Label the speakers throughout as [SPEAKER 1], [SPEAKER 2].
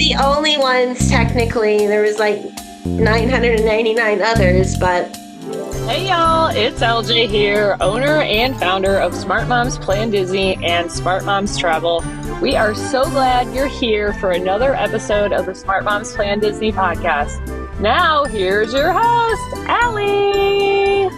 [SPEAKER 1] the only ones, technically. There was like 999 others, but...
[SPEAKER 2] Hey y'all, it's LJ here, owner and founder of Smart Moms Plan Disney and Smart Moms Travel. We are so glad you're here for another episode of the Smart Moms Plan Disney podcast. Now, here's your host, Allie.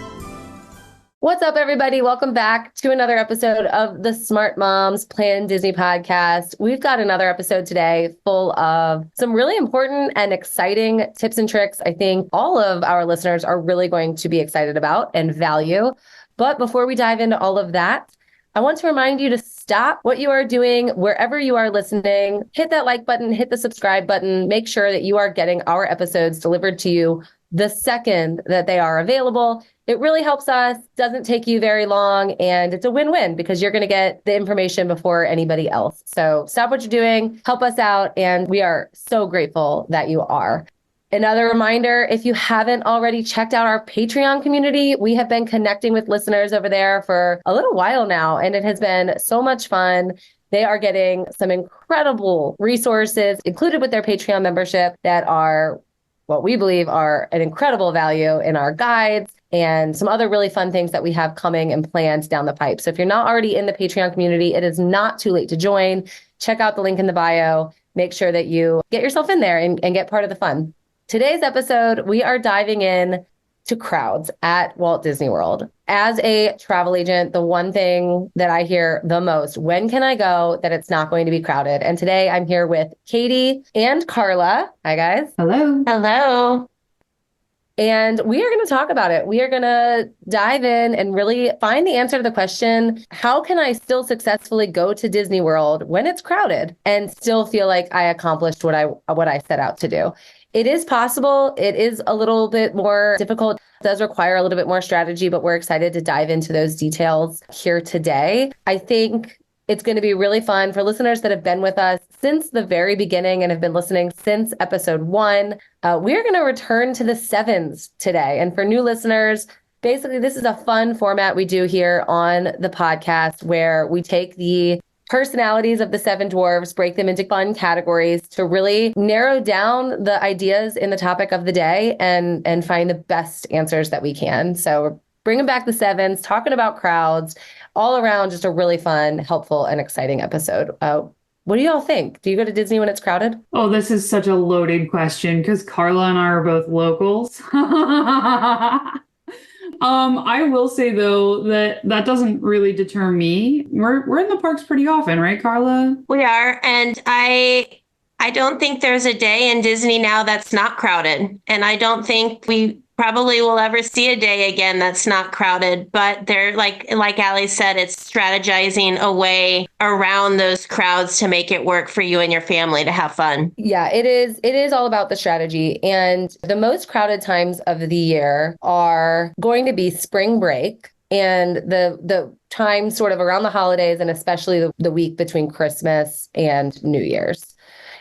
[SPEAKER 3] What's up, everybody? Welcome back to another episode of the Smart Moms Plan Disney podcast. We've got another episode today full of some really important and exciting tips and tricks I think all of our listeners are really going to be excited about and value. But before we dive into all of that, I want to remind you to stop what you are doing wherever you are listening. Hit that like button, hit the subscribe button. Make sure that you are getting our episodes delivered to you the second that they are available. It really helps us, doesn't take you very long, and it's a win-win because you're going to get the information before anybody else. So stop what you're doing, help us out, and we are so grateful that you are. Another reminder, if you haven't already checked out our Patreon community, we have been connecting with listeners over there for a little while now, and it has been so much fun. They are getting some incredible resources included with their Patreon membership that are what we believe are an incredible value in our guides and some other really fun things that we have coming and planned down the pipe. So if you're not already in the Patreon community, it is not too late to join. Check out the link in the bio. Make sure that you get yourself in there and get part of the fun. Today's episode, we are diving in to crowds at Walt Disney World. As a travel agent, the one thing that I hear the most, when can I go that it's not going to be crowded? And today I'm here with Katie and Karla. Hi, guys.
[SPEAKER 4] Hello.
[SPEAKER 1] Hello.
[SPEAKER 3] And we are going to talk about it. We are going to dive in and really find the answer to the question, how can I still successfully go to Disney World when it's crowded and still feel like I accomplished what I set out to do? It is possible. It is a little bit more difficult. It does require a little bit more strategy, but we're excited to dive into those details here today. I think it's going to be really fun for listeners that have been with us since the very beginning and have been listening since episode 1. We're going to return to the sevens today. And for new listeners, basically, this is a fun format we do here on the podcast where we take the personalities of the seven dwarves, break them into fun categories to really narrow down the ideas in the topic of the day and find the best answers that we can. So we're bringing back the sevens, talking about crowds, all around just a really fun, helpful, and exciting episode. What do y'all think? Do you go to Disney when it's crowded?
[SPEAKER 4] Oh, this is such a loaded question because Karla and I are both locals. I will say, though, that doesn't really deter me. We're in the parks pretty often, right, Karla?
[SPEAKER 1] We are, and I don't think there's a day in Disney now that's not crowded. And I don't think we probably will ever see a day again that's not crowded. But they're like Allie said, it's strategizing a way around those crowds to make it work for you and your family to have fun.
[SPEAKER 3] Yeah, it is. It is all about the strategy. And the most crowded times of the year are going to be spring break and the time sort of around the holidays, and especially the week between Christmas and New Year's.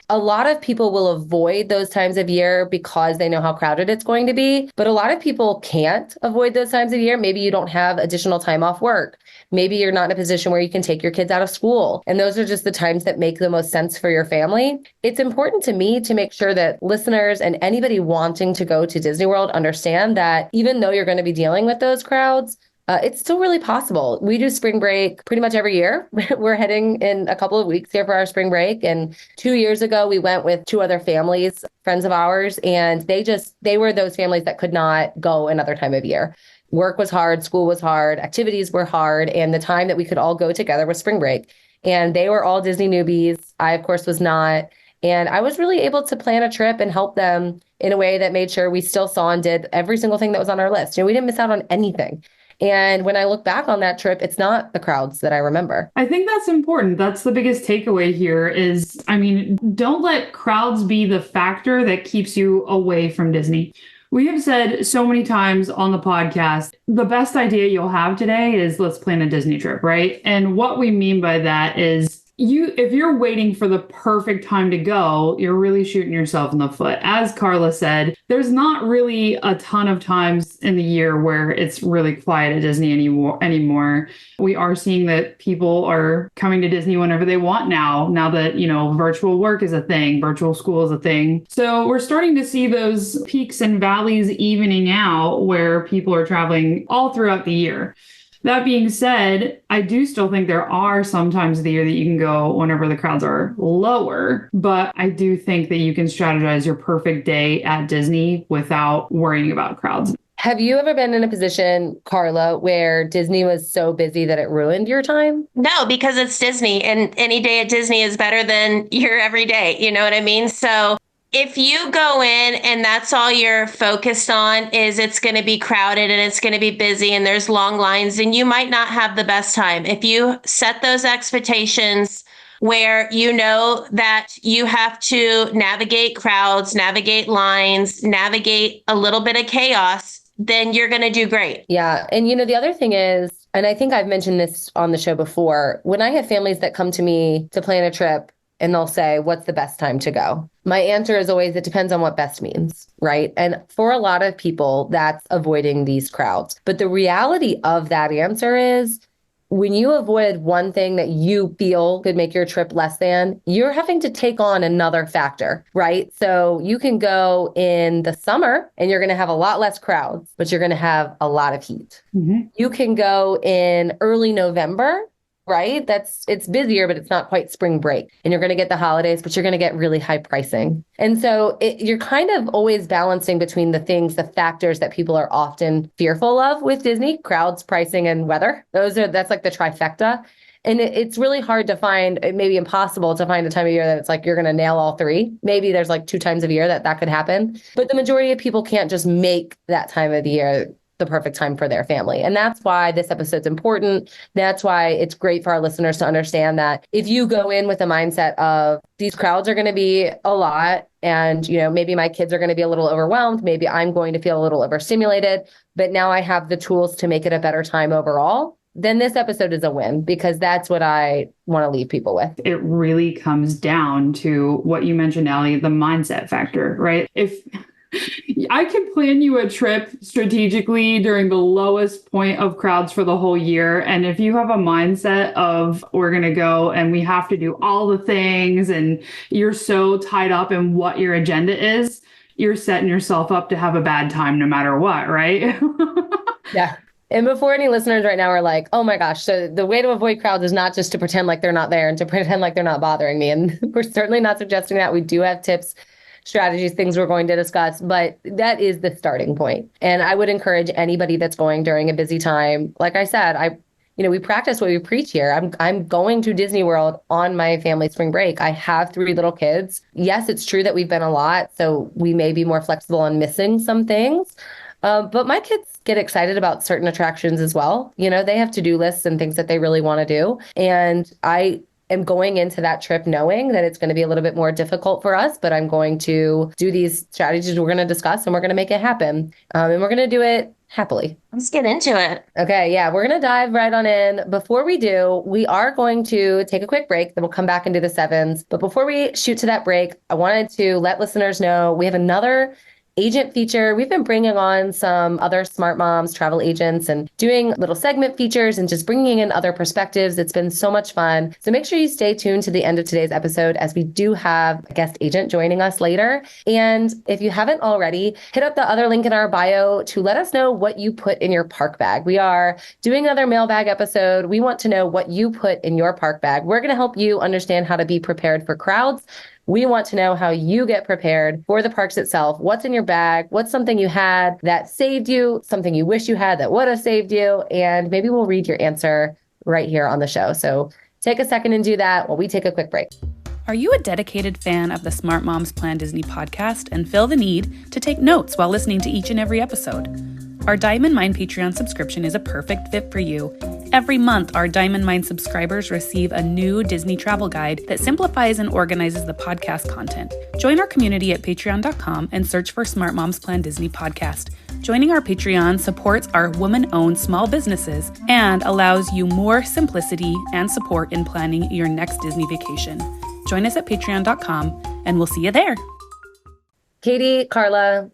[SPEAKER 3] A lot of people will avoid those times of year because they know how crowded it's going to be. But a lot of people can't avoid those times of year. Maybe you don't have additional time off work. Maybe you're not in a position where you can take your kids out of school. And those are just the times that make the most sense for your family. It's important to me to make sure that listeners and anybody wanting to go to Disney World understand that even though you're going to be dealing with those crowds, it's still really possible. We do spring break pretty much every year. We're heading in a couple of weeks here for our spring break. And 2 years ago, we went with 2 other families, friends of ours, and they were those families that could not go another time of year. Work was hard, school was hard, activities were hard, and the time that we could all go together was spring break. And they were all Disney newbies. I, of course, was not. And I was really able to plan a trip and help them in a way that made sure we still saw and did every single thing that was on our list. We didn't miss out on anything. And when I look back on that trip, it's not the crowds that I remember.
[SPEAKER 4] I think that's important. That's the biggest takeaway here is, don't let crowds be the factor that keeps you away from Disney. We have said so many times on the podcast, the best idea you'll have today is let's plan a Disney trip, right? And what we mean by that is if you're waiting for the perfect time to go, you're really shooting yourself in the foot. As Karla said, there's not really a ton of times in the year where it's really quiet at Disney anymore. We are seeing that people are coming to Disney whenever they want now that, virtual work is a thing, virtual school is a thing. So we're starting to see those peaks and valleys evening out where people are traveling all throughout the year. That being said, I do still think there are some times of the year that you can go whenever the crowds are lower, but I do think that you can strategize your perfect day at Disney without worrying about crowds.
[SPEAKER 3] Have you ever been in a position, Karla, where Disney was so busy that it ruined your time?
[SPEAKER 1] No, because it's Disney and any day at Disney is better than your every day. You know what I mean? So if you go in and that's all you're focused on is it's going to be crowded and it's going to be busy and there's long lines, and you might not have the best time. If you set those expectations where you know that you have to navigate crowds, navigate lines, navigate a little bit of chaos, then you're going to do great.
[SPEAKER 3] Yeah. And the other thing is, and I think I've mentioned this on the show before, when I have families that come to me to plan a trip, and they'll say, what's the best time to go? My answer is always, it depends on what best means, right? And for a lot of people, that's avoiding these crowds. But the reality of that answer is, when you avoid one thing that you feel could make your trip less than, you're having to take on another factor, right? So you can go in the summer and you're going to have a lot less crowds, but you're going to have a lot of heat. Mm-hmm. You can go in early November, right? It's busier, but it's not quite spring break. And you're going to get the holidays, but you're going to get really high pricing. And so you're kind of always balancing between the factors that people are often fearful of with Disney: crowds, pricing, and weather. That's like the trifecta. And it's really hard to find, it may be impossible to find a time of year that it's like you're going to nail all three. Maybe there's like 2 times a year that could happen. But the majority of people can't just make that time of the year the perfect time for their family. And that's why this episode's important. That's why it's great for our listeners to understand that if you go in with a mindset of these crowds are going to be a lot, and maybe my kids are going to be a little overwhelmed, maybe I'm going to feel a little overstimulated, but now I have the tools to make it a better time overall, then this episode is a win, because that's what I want to leave people with.
[SPEAKER 4] It really comes down to what you mentioned, Allie, the mindset factor, right? If I can plan you a trip strategically during the lowest point of crowds for the whole year. And if you have a mindset of we're going to go and we have to do all the things and you're so tied up in what your agenda is, you're setting yourself up to have a bad time no matter what, right?
[SPEAKER 3] Yeah. And before any listeners right now are like, oh my gosh, so the way to avoid crowds is not just to pretend like they're not there and to pretend like they're not bothering me. And we're certainly not suggesting that. We do have tips, strategies, things we're going to discuss, but that is the starting point. And I would encourage anybody that's going during a busy time. Like I said, we practice what we preach here. I'm going to Disney World on my family spring break. I have 3 little kids. Yes, it's true that we've been a lot, so we may be more flexible on missing some things. But my kids get excited about certain attractions as well. They have to-do lists and things that they really want to do. And I am going into that trip knowing that it's going to be a little bit more difficult for us, but I'm going to do these strategies we're going to discuss and we're going to make it happen. And we're going to do it happily.
[SPEAKER 1] Let's get into it.
[SPEAKER 3] Okay, yeah, we're going to dive right on in. Before we do, we are going to take a quick break, then we'll come back and do the 7s. But before we shoot to that break, I wanted to let listeners know we have another agent feature. We've been bringing on some other Smart Moms travel agents and doing little segment features and just bringing in other perspectives. It's been so much fun. So make sure you stay tuned to the end of today's episode, as we do have a guest agent joining us later. And if you haven't already, hit up the other link in our bio to let us know what you put in your park bag. We are doing another mailbag episode. We want to know what you put in your park bag. We're going to help you understand how to be prepared for crowds. We want to know how you get prepared for the parks itself. What's in your bag? What's something you had that saved you? Something you wish you had that would have saved you? And maybe we'll read your answer right here on the show. So take a second and do that while we take a quick break.
[SPEAKER 5] Are you a dedicated fan of the Smart Moms Plan Disney podcast and feel the need to take notes while listening to each and every episode? Our Diamond Mind Patreon subscription is a perfect fit for you Every month, our Diamond Mine subscribers receive a new Disney travel guide that simplifies and organizes the podcast content. Join our community at patreon.com and search for Smart Moms Plan Disney podcast. Joining our Patreon supports our woman-owned small businesses and allows you more simplicity and support in planning your next Disney vacation. Join us at patreon.com and we'll see you there.
[SPEAKER 3] Katie, Karla,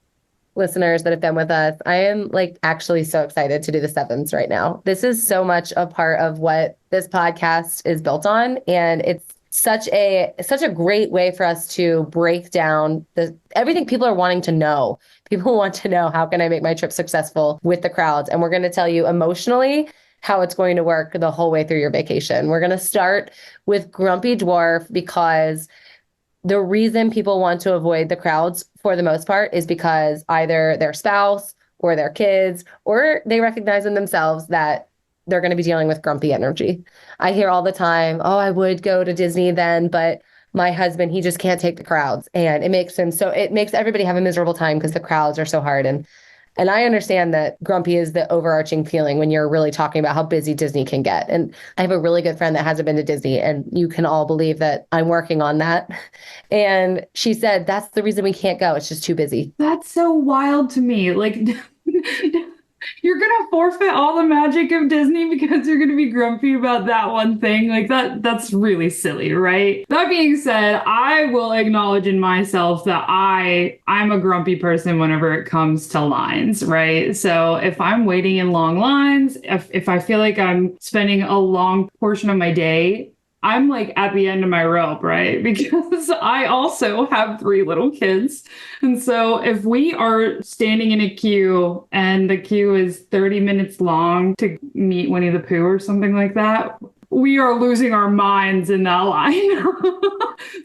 [SPEAKER 3] listeners that have been with us, I am actually so excited to do the sevens right now. This is so much a part of what this podcast is built on. And it's such a great way for us to break down everything people are wanting to know. People want to know, how can I make my trip successful with the crowds? And we're going to tell you emotionally how it's going to work the whole way through your vacation. We're going to start with Grumpy Dwarf because the reason people want to avoid the crowds for the most part is because either their spouse or their kids, or they recognize in themselves that they're going to be dealing with grumpy energy. I hear all the time, oh, I would go to Disney then, but my husband, he just can't take the crowds. And it makes everybody have a miserable time because the crowds are so hard. And I understand that grumpy is the overarching feeling when you're really talking about how busy Disney can get. And I have a really good friend that hasn't been to Disney, and you can all believe that I'm working on that. And she said, that's the reason we can't go. It's just too busy.
[SPEAKER 4] That's so wild to me. You're gonna forfeit all the magic of Disney because you're gonna be grumpy about that one thing. That's really silly, right? That being said, I will acknowledge in myself that I'm a grumpy person whenever it comes to lines, right? So if I'm waiting in long lines, if I feel like I'm spending a long portion of my day, I'm at the end of my rope, right? Because I also have 3 little kids. And so if we are standing in a queue and the queue is 30 minutes long to meet Winnie the Pooh or something like that, we are losing our minds in that line.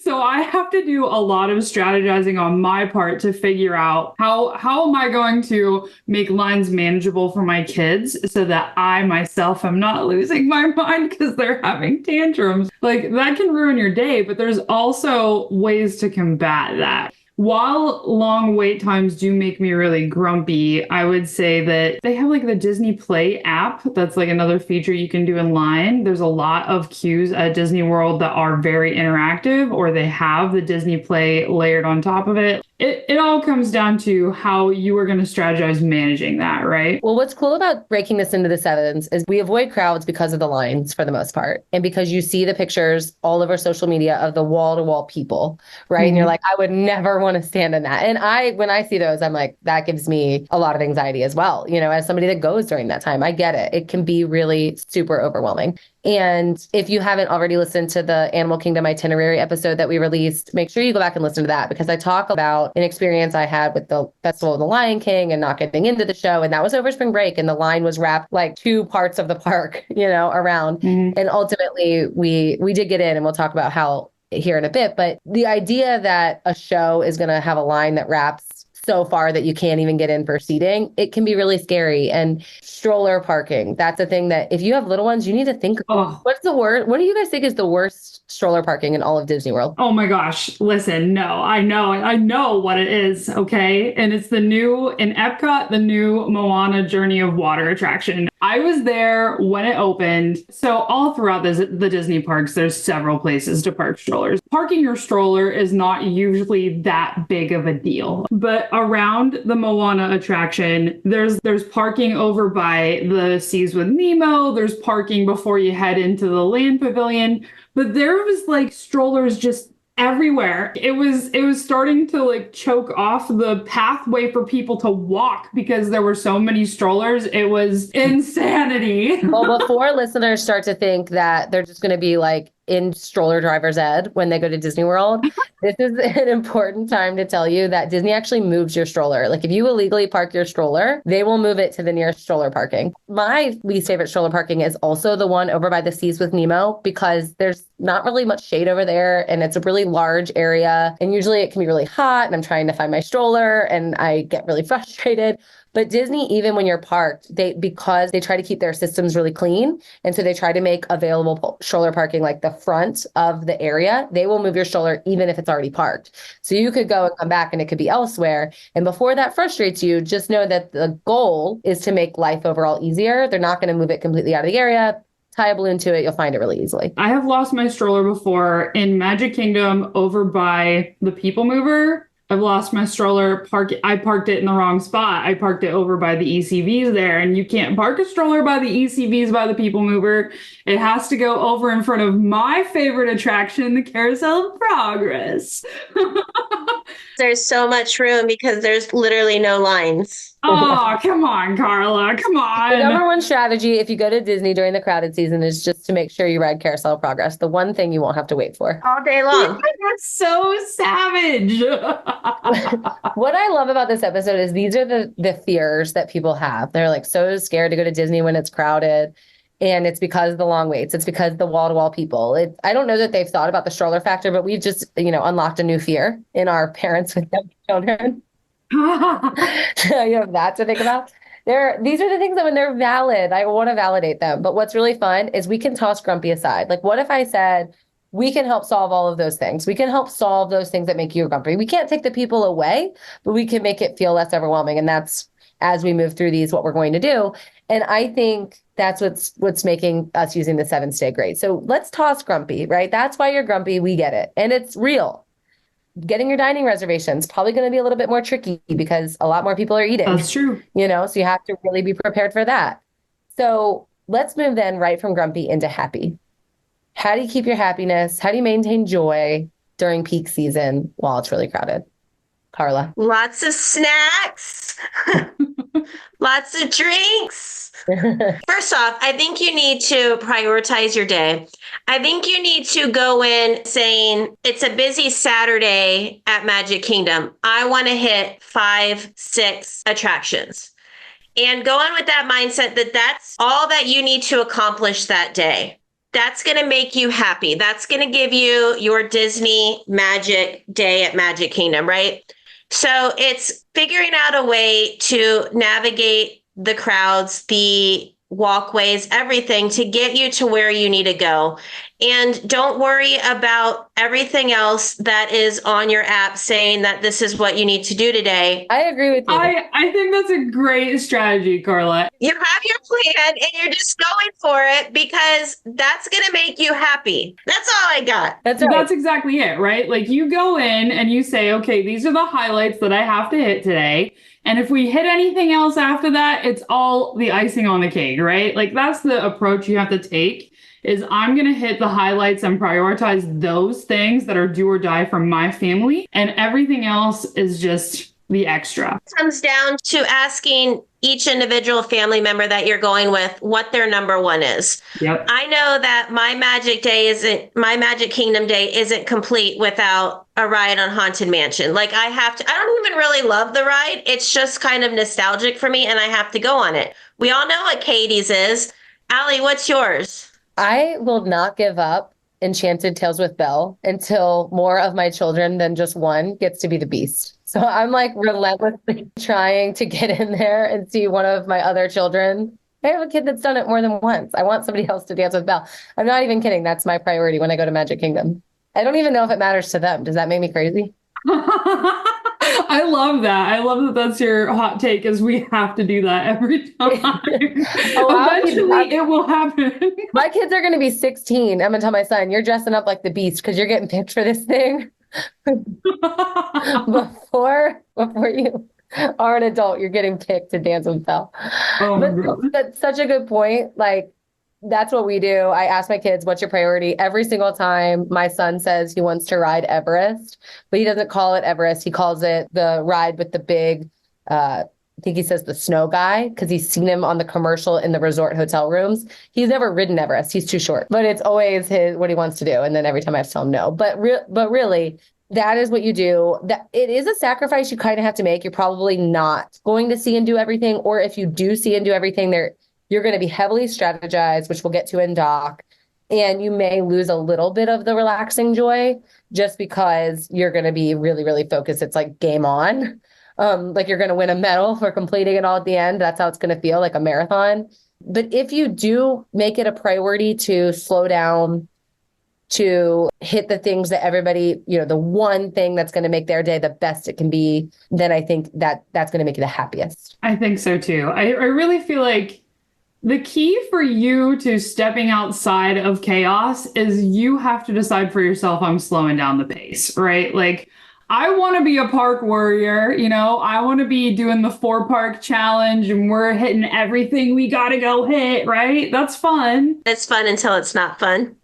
[SPEAKER 4] So I have to do a lot of strategizing on my part to figure out how am I going to make lines manageable for my kids so that I myself am not losing my mind because they're having tantrums. That can ruin your day, but there's also ways to combat that. While long wait times do make me really grumpy, I would say that they have the Disney Play app. That's another feature you can do in line. There's a lot of queues at Disney World that are very interactive, or they have the Disney Play layered on top of it. It all comes down to how you are going to strategize managing that, right?
[SPEAKER 3] Well, what's cool about breaking this into the sevens is we avoid crowds because of the lines for the most part. And because you see the pictures all over social media of the wall-to-wall people, right? Mm-hmm. And you're like, I would never want to stand in that. And when I see those, I'm like, that gives me a lot of anxiety as well. As somebody that goes during that time, I get it. It can be really super overwhelming. And if you haven't already listened to the Animal Kingdom itinerary episode that we released, make sure you go back and listen to that, because I talk about an experience I had with the Festival of the Lion King and not getting into the show. And that was over spring break, and the line was wrapped 2 parts of the park, around. Mm-hmm. And ultimately we did get in, and we'll talk about how here in a bit. But the idea that a show is going to have a line that wraps so far that you can't even get in for seating, it can be really scary. And stroller parking, that's a thing that if you have little ones, you need to think, what's the worst? What do you guys think is the worst stroller parking in all of Disney World?
[SPEAKER 4] Oh my gosh. Listen, no, I know what it is. Okay. And it's in Epcot, the new Moana Journey of Water attraction. I was there when it opened. So all throughout the Disney parks, there's several places to park strollers. Parking your stroller is not usually that big of a deal, but around the Moana attraction, there's parking over by the Seas with Nemo. There's parking before you head into the land pavilion, but there was strollers just everywhere. It was starting to choke off the pathway for people to walk because there were so many strollers. It was insanity.
[SPEAKER 3] Well, before listeners start to think that they're just going to be in stroller driver's ed when they go to Disney World, this is an important time to tell you that Disney actually moves your stroller. If you illegally park your stroller, they will move it to the nearest stroller parking. My least favorite stroller parking is also the one over by the Seas with Nemo, because there's not really much shade over there, and it's a really large area, and usually it can be really hot, and I'm trying to find my stroller and I get really frustrated. But Disney, even when you're parked, because they try to keep their systems really clean. And so they try to make available stroller parking like the front of the area. They will move your stroller even if it's already parked. So you could go and come back and it could be elsewhere. And before that frustrates you, just know that the goal is to make life overall easier. They're not going to move it completely out of the area. Tie a balloon to it, you'll find it really easily.
[SPEAKER 4] I have lost my stroller before in Magic Kingdom over by the People Mover. I've lost my stroller. I parked it in the wrong spot. I parked it over by the ECVs there, and you can't park a stroller by the ECVs by the People Mover. It has to go over in front of my favorite attraction, the Carousel of Progress.
[SPEAKER 1] There's so much room because there's literally no lines.
[SPEAKER 4] Oh, come on, Karla. Come on.
[SPEAKER 3] The number one strategy if you go to Disney during the crowded season is just to make sure you ride Carousel of Progress. The one thing you won't have to wait for.
[SPEAKER 1] All day long.
[SPEAKER 4] That's so savage.
[SPEAKER 3] What I love about this episode is these are the fears that people have. They're like so scared to go to Disney when it's crowded. And it's because of the long waits. It's because of the wall-to-wall people. I don't know that they've thought about the stroller factor, but we've just, unlocked a new fear in our parents with young children. So you have that to think about. These are the things that when they're valid, I want to validate them. But what's really fun is we can toss grumpy aside. Like, what if I said, we can help solve all of those things. We can help solve those things that make you grumpy. We can't take the people away, but we can make it feel less overwhelming. And that's, as we move through these, what we're going to do. And I think that's what's making us using the 7 stay great. So let's toss grumpy, right? That's why you're grumpy. We get it. And it's real. Getting your dining reservations probably going to be a little bit more tricky because a lot more people are eating.
[SPEAKER 4] That's true.
[SPEAKER 3] So you have to really be prepared for that. So let's move then right from grumpy into happy. How do you keep your happiness? How do you maintain joy during peak season while it's really crowded? Karla.
[SPEAKER 1] Lots of snacks, lots of drinks. First off, I think you need to prioritize your day. I think you need to go in saying it's a busy Saturday at Magic Kingdom. I want to hit 5, 6 attractions and go in with that mindset that that's all that you need to accomplish that day. That's going to make you happy. That's going to give you your Disney magic day at Magic Kingdom, right? So it's figuring out a way to navigate the crowds, the walkways, everything to get you to where you need to go. And don't worry about everything else that is on your app saying that this is what you need to do today.
[SPEAKER 3] I agree with you.
[SPEAKER 4] I think that's a great strategy, Karla.
[SPEAKER 1] You have your plan and you're just going for it because that's going to make you happy. That's all I got.
[SPEAKER 3] That's right.
[SPEAKER 4] That's exactly it, right? Like you go in and you say, okay, these are the highlights that I have to hit today. And if we hit anything else after that, it's all the icing on the cake, right? Like that's the approach you have to take is I'm going to hit the highlights and prioritize those things that are do or die for my family. And everything else is just the extra.
[SPEAKER 1] It comes down to asking each individual family member that you're going with what their number one is.
[SPEAKER 4] Yep.
[SPEAKER 1] I know that my Magic Kingdom day isn't complete without a ride on Haunted Mansion. Like I don't even really love the ride. It's just kind of nostalgic for me and I have to go on it. We all know what Katie's is. Allie, what's yours?
[SPEAKER 3] I will not give up Enchanted Tales with Belle until more of my children than just one gets to be the Beast. So I'm like relentlessly trying to get in there and see one of my other children. I have a kid that's done it more than once. I want somebody else to dance with Belle. I'm not even kidding. That's my priority when I go to Magic Kingdom. I don't even know if it matters to them. Does that make me crazy?
[SPEAKER 4] I love that. I love that that's your hot take is we have to do that every time. Eventually it will happen.
[SPEAKER 3] My kids are going to be 16. I'm going to tell my son, you're dressing up like the Beast because you're getting picked for this thing. before you are an adult, you're getting picked to dance with Belle. But that's such a good point. Like, that's what we do. I ask my kids, what's your priority? Every single time my son says he wants to ride Everest, but he doesn't call it Everest. He calls it the ride with the big, I think he says the snow guy, because he's seen him on the commercial in the resort hotel rooms. He's never ridden Everest. He's too short, but it's always what he wants to do. And then every time I have to tell him no, but really, that is what you do. That it is a sacrifice you kind of have to make. You're probably not going to see and do everything. Or if you do see and do everything, you're going to be heavily strategized, which we'll get to in doc. And you may lose a little bit of the relaxing joy just because you're going to be really, really focused. It's like game on. like you're going to win a medal for completing it all at the end. That's how it's going to feel, like a marathon. But if you do make it a priority to slow down, to hit the things that everybody, the one thing that's going to make their day the best it can be, then I think that that's going to make you the happiest.
[SPEAKER 4] I think so too. I really feel like the key for you to stepping outside of chaos is you have to decide for yourself, I'm slowing down the pace, right? Like, I want to be a park warrior, I want to be doing the 4 park challenge and we're hitting everything we got to go hit, right? That's fun.
[SPEAKER 1] It's fun until it's not fun.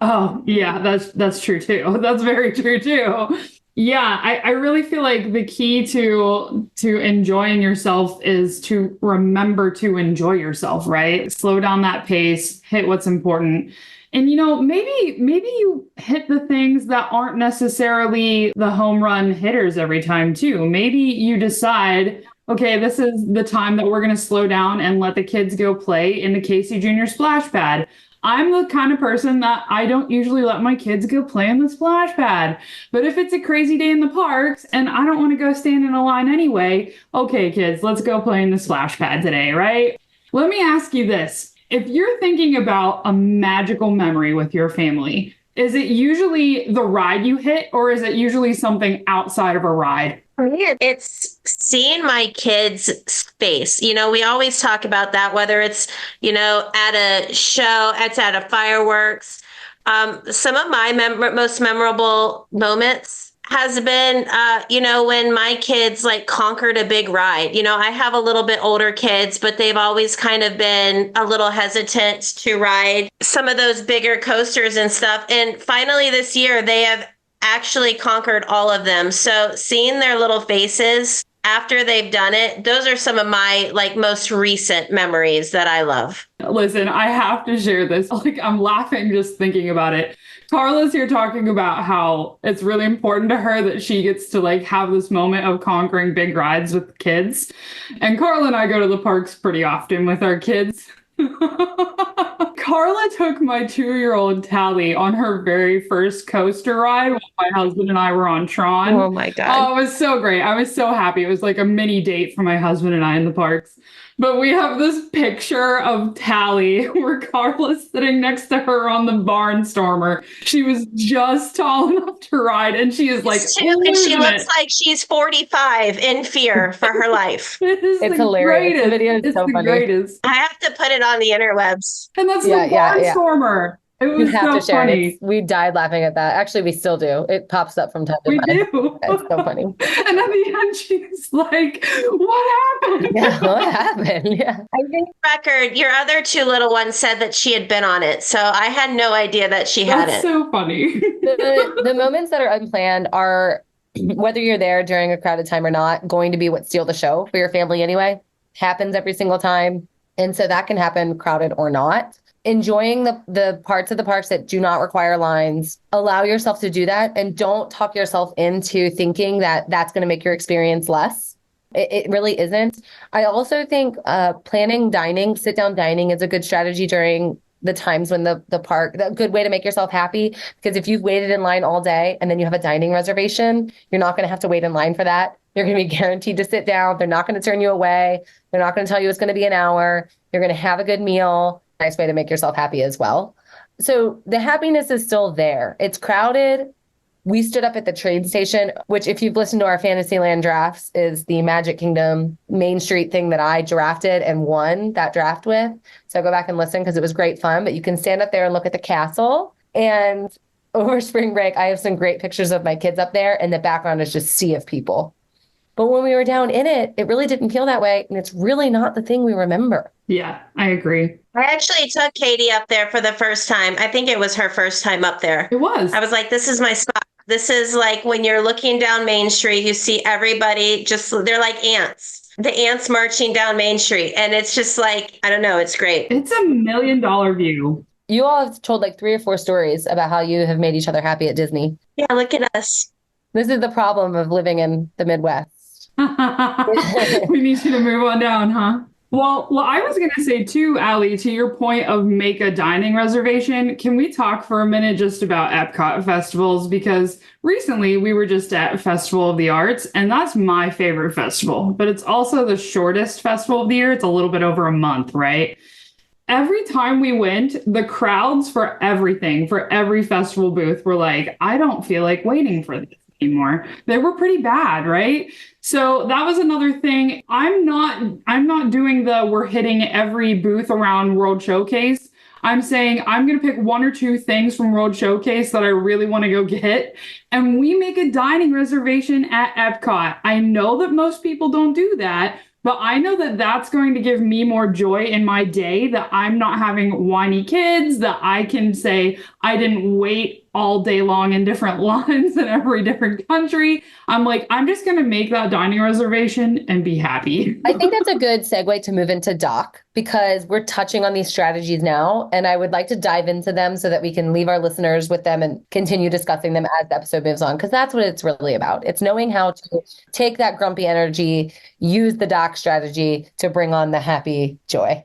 [SPEAKER 4] Oh, yeah, that's true too. That's very true too. Yeah, I really feel like the key to enjoying yourself is to remember to enjoy yourself, right? Slow down that pace, hit what's important. And maybe you hit the things that aren't necessarily the home run hitters every time too. Maybe you decide, okay, this is the time that we're going to slow down and let the kids go play in the Casey Junior splash pad. I'm the kind of person that I don't usually let my kids go play in the splash pad. But if it's a crazy day in the parks and I don't want to go stand in a line anyway, okay, kids, let's go play in the splash pad today, right? Let me ask you this. If you're thinking about a magical memory with your family, is it usually the ride you hit or is it usually something outside of a ride?
[SPEAKER 1] For me, it's seeing my kids' face. We always talk about that, whether it's, at a show, it's at a fireworks. Some of my most memorable moments has been, when my kids like conquered a big ride. I have a little bit older kids, but they've always kind of been a little hesitant to ride some of those bigger coasters and stuff. And finally this year, they have actually conquered all of them. So seeing their little faces after they've done it, those are some of my most recent memories that I love.
[SPEAKER 4] Listen, I have to share this. I'm laughing just thinking about it. Karla's here talking about how it's really important to her that she gets to have this moment of conquering big rides with kids. And Karla and I go to the parks pretty often with our kids. Karla took my 2-year-old Tally on her very first coaster ride when my husband and I were on Tron.
[SPEAKER 1] Oh my God.
[SPEAKER 4] Oh, it was so great. I was so happy. It was like a mini date for my husband and I in the parks. But we have this picture of Tally where Karla's sitting next to her on the Barnstormer. She was just tall enough to ride, and she is
[SPEAKER 1] and she looks like she's 45 in fear for her life.
[SPEAKER 3] It's hilarious. The video is so funny.
[SPEAKER 4] Greatest.
[SPEAKER 1] I have to put it on the interwebs.
[SPEAKER 4] And that's the Barnstormer. Yeah. It was so funny.
[SPEAKER 3] We died laughing at that. Actually, we still do. It pops up from time to time.
[SPEAKER 4] We do.
[SPEAKER 3] It's so funny.
[SPEAKER 4] And at the end, she's like, what happened?
[SPEAKER 3] Yeah, what happened? Yeah.
[SPEAKER 1] I think record, your other 2 little ones said that she had been on it. So I had no idea that she hadn't.
[SPEAKER 4] That's so funny.
[SPEAKER 3] The moments that are unplanned are, whether you're there during a crowded time or not, going to be what steal the show for your family anyway. Happens every single time. And so that can happen crowded or not. Enjoying the parts of the parks that do not require lines, allow yourself to do that, and don't talk yourself into thinking that that's going to make your experience less. It really isn't. I also think planning dining, sit-down dining is a good strategy during the times when the park, a good way to make yourself happy, because if you've waited in line all day and then you have a dining reservation, you're not going to have to wait in line for that. You're going to be guaranteed to sit down. They're not going to turn you away. They're not going to tell you it's going to be an hour. You're going to have a good meal. Nice way to make yourself happy as well. So the happiness is still there. It's crowded. We stood up at the train station, which if you've listened to our Fantasyland drafts is the Magic Kingdom Main Street thing that I drafted and won that draft with. So go back and listen because it was great fun. But you can stand up there and look at the castle. And over spring break, I have some great pictures of my kids up there, and the background is just sea of people. But when we were down in it, it really didn't feel that way. And it's really not the thing we remember.
[SPEAKER 4] Yeah, I agree.
[SPEAKER 1] I actually took Katie up there for the first time. I think it was her first time up there.
[SPEAKER 4] It was.
[SPEAKER 1] I was like, this is my spot. This is like when you're looking down Main Street, you see everybody they're like ants. The ants marching down Main Street. And it's just like, I don't know, it's great.
[SPEAKER 4] It's $1 million view.
[SPEAKER 3] You all have told 3 or 4 stories about how you have made each other happy at Disney.
[SPEAKER 1] Yeah, look at us.
[SPEAKER 3] This is the problem of living in the Midwest.
[SPEAKER 4] We need you to move on down, huh? Well, I was going to say too, Allie, to your point of make a dining reservation, can we talk for a minute just about Epcot festivals? Because recently we were just at Festival of the Arts, and that's my favorite festival, but it's also the shortest festival of the year. It's a little bit over a month, right? Every time we went, the crowds for everything, for every festival booth were like, I don't feel like waiting for this anymore. They were pretty bad, right? So that was another thing. I'm not doing the we're hitting every booth around World Showcase. I'm saying I'm going to pick one or two things from World Showcase that I really want to go get. And we make a dining reservation at Epcot. I know that most people don't do that, but I know that that's going to give me more joy in my day, that I'm not having whiny kids, that I can say I didn't wait all day long in different lines in every different country. I'm like, I'm just going to make that dining reservation and be happy.
[SPEAKER 3] I think that's a good segue to move into Doc, because we're touching on these strategies now, and I would like to dive into them so that we can leave our listeners with them and continue discussing them as the episode moves on, because that's what it's really about. It's knowing how to take that grumpy energy, use the Doc strategy to bring on the happy joy.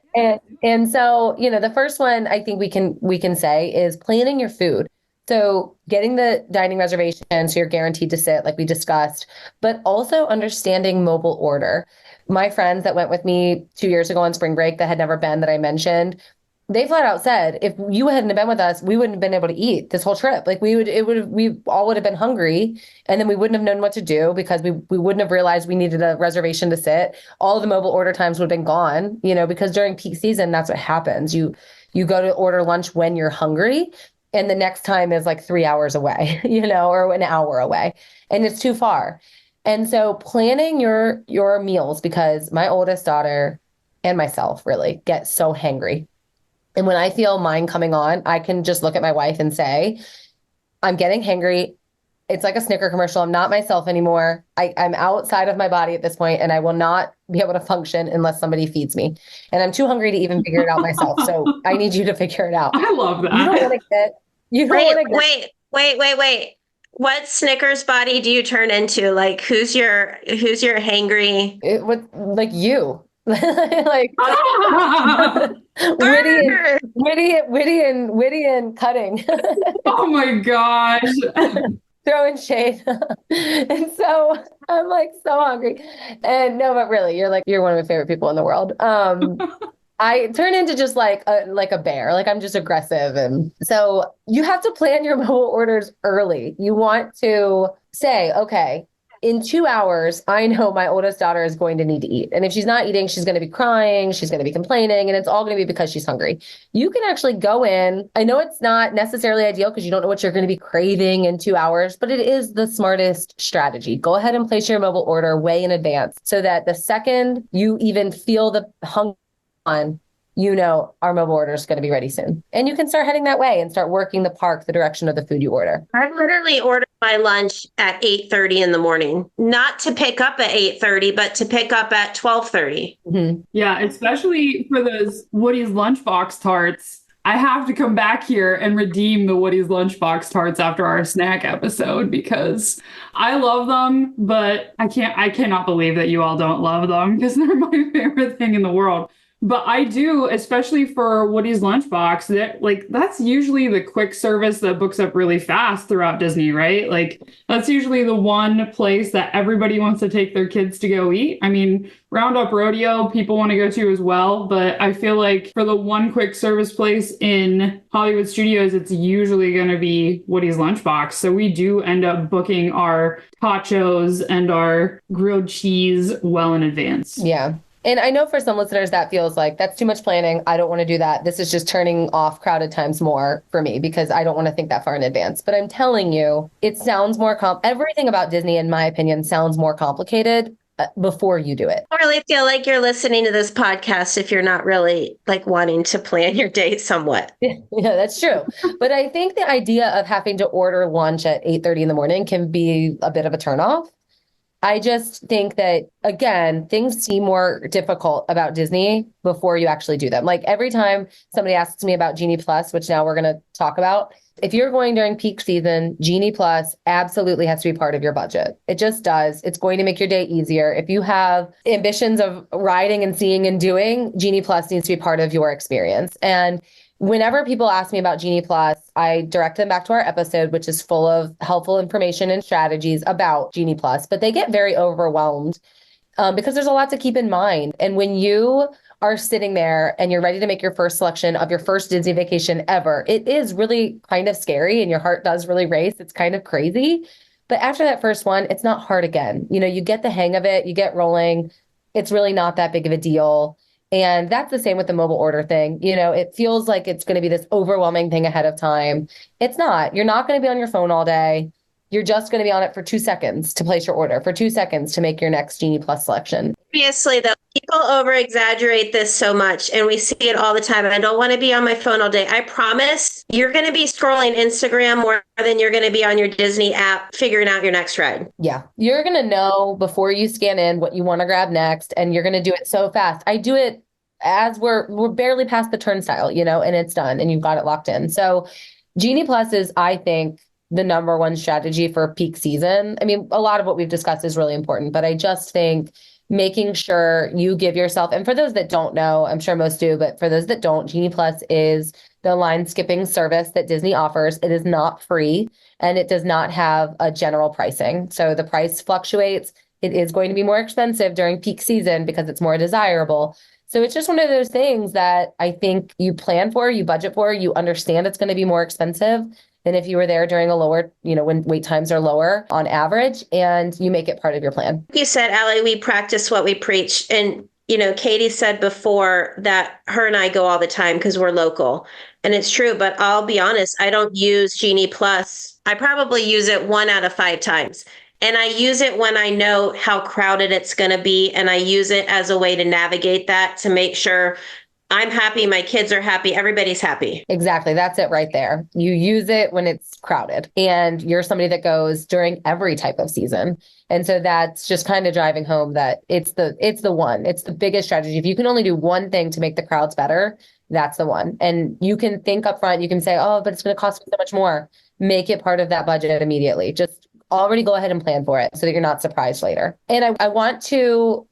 [SPEAKER 3] And so, the first one I think we can say is planning your food. So getting the dining reservation so you're guaranteed to sit like we discussed, but also understanding mobile order. My friends that went with me 2 years ago on spring break that had never been, that I mentioned, they flat out said, if you hadn't been with us, we wouldn't have been able to eat this whole trip. Like we all would have been hungry, and then we wouldn't have known what to do because we wouldn't have realized we needed a reservation to sit. All of the mobile order times would have been gone, because during peak season, that's what happens. You go to order lunch when you're hungry, and the next time is like 3 hours away, or an hour away, and it's too far. And so planning your meals, because my oldest daughter and myself really get so hangry. And when I feel mine coming on, I can just look at my wife and say, I'm getting hangry. It's like a Snicker commercial. I'm not myself anymore. I'm outside of my body at this point, and I will not be able to function unless somebody feeds me. And I'm too hungry to even figure it out myself. So I need you to figure it out.
[SPEAKER 4] I love that.
[SPEAKER 1] Wait. What Snickers body do you turn into? Like, who's your hangry?
[SPEAKER 3] Like you. Like witty and cutting.
[SPEAKER 4] Oh my gosh.
[SPEAKER 3] Throwing shade. And so I'm like so hungry. And no, but really, you're one of my favorite people in the world. I turn into just like a bear. Like I'm just aggressive. And so you have to plan your mobile orders early. You want to say, okay, in 2 hours, I know my oldest daughter is going to need to eat. And if she's not eating, she's going to be crying, she's going to be complaining, and it's all going to be because she's hungry. You can actually go in. I know it's not necessarily ideal because you don't know what you're going to be craving in 2 hours, but it is the smartest strategy. Go ahead and place your mobile order way in advance so that the second you even feel the hunger on, our mobile order is going to be ready soon. And you can start heading that way and start working the direction of the food you order.
[SPEAKER 1] I literally ordered my lunch at 8:30 in the morning, not to pick up at 8:30, but to pick up at 12:30.
[SPEAKER 3] Mm-hmm.
[SPEAKER 4] Yeah, especially for those Woody's Lunchbox tarts. I have to come back here and redeem the Woody's Lunchbox tarts after our snack episode because I love them, but I cannot believe that you all don't love them because they're my favorite thing in the world. But I do, especially for Woody's Lunchbox, that's usually the quick service that books up really fast throughout Disney, right? Like that's usually the one place that everybody wants to take their kids to go eat. I mean, Roundup Rodeo, people want to go to as well, but I feel like for the one quick service place in Hollywood Studios, it's usually going to be Woody's Lunchbox. So we do end up booking our tachos and our grilled cheese well in advance.
[SPEAKER 3] Yeah. And I know for some listeners that feels like that's too much planning. I don't want to do that. This is just turning off crowded times more for me because I don't want to think that far in advance. But I'm telling you, it sounds more everything about Disney, in my opinion, sounds more complicated before you do it.
[SPEAKER 1] I really feel like you're listening to this podcast if you're not really like wanting to plan your day somewhat.
[SPEAKER 3] Yeah, that's true. But I think the idea of having to order lunch at 8:30 in the morning can be a bit of a turnoff. I just think that, again, things seem more difficult about Disney before you actually do them. Like every time somebody asks me about Genie Plus, which now we're going to talk about, if you're going during peak season, Genie Plus absolutely has to be part of your budget. It just does. It's going to make your day easier. If you have ambitions of riding and seeing and doing, Genie Plus needs to be part of your experience. And whenever people ask me about Genie Plus, I direct them back to our episode, which is full of helpful information and strategies about Genie Plus, but they get very overwhelmed because there's a lot to keep in mind. And when you are sitting there and you're ready to make your first selection of your first Disney vacation ever, it is really kind of scary and your heart does really race. It's kind of crazy. But after that first one, it's not hard again. You know, you get the hang of it, you get rolling. It's really not that big of a deal. And that's the same with the mobile order thing. You know, it feels like it's going to be this overwhelming thing ahead of time. It's not. You're not going to be on your phone all day. You're just going to be on it for 2 seconds to place your order, for 2 seconds to make your next Genie Plus selection.
[SPEAKER 1] Obviously, though, people over exaggerate this so much, and we see it all the time. I don't want to be on my phone all day. I promise you're going to be scrolling Instagram more than you're going to be on your Disney app figuring out your next ride.
[SPEAKER 3] Yeah. You're going to know before you scan in what you want to grab next, and you're going to do it so fast. I do it as we're barely past the turnstile, you know, and it's done and you've got it locked in. So Genie Plus is, I think, the number one strategy for peak season. I mean, a lot of what we've discussed is really important, but I just think making sure you give yourself, and for those that don't know, I'm sure most do, but for those that don't, Genie Plus is the line skipping service that Disney offers. It is not free and it does not have a general pricing. So the price fluctuates. It is going to be more expensive during peak season because it's more desirable. So it's just one of those things that I think you plan for, you budget for, you understand it's going to be more expensive than if you were there during a lower, you know, when wait times are lower on average, and you make it part of your plan.
[SPEAKER 1] You said, Allie, we practice what we preach. And, you know, Katie said before that her and I go all the time because we're local. And it's true, but I'll be honest, I don't use Genie Plus. I probably use it 1 out of 5 times. And I use it when I know how crowded it's going to be. And I use it as a way to navigate that, to make sure I'm happy, my kids are happy, everybody's happy.
[SPEAKER 3] Exactly. That's it right there. You use it when it's crowded and you're somebody that goes during every type of season. And so that's just kind of driving home that it's the one. It's the biggest strategy. If you can only do one thing to make the crowds better, that's the one. And you can think up front, you can say, oh, but it's going to cost me so much more. Make it part of that budget immediately. Just already go ahead and plan for it so that you're not surprised later. And I want to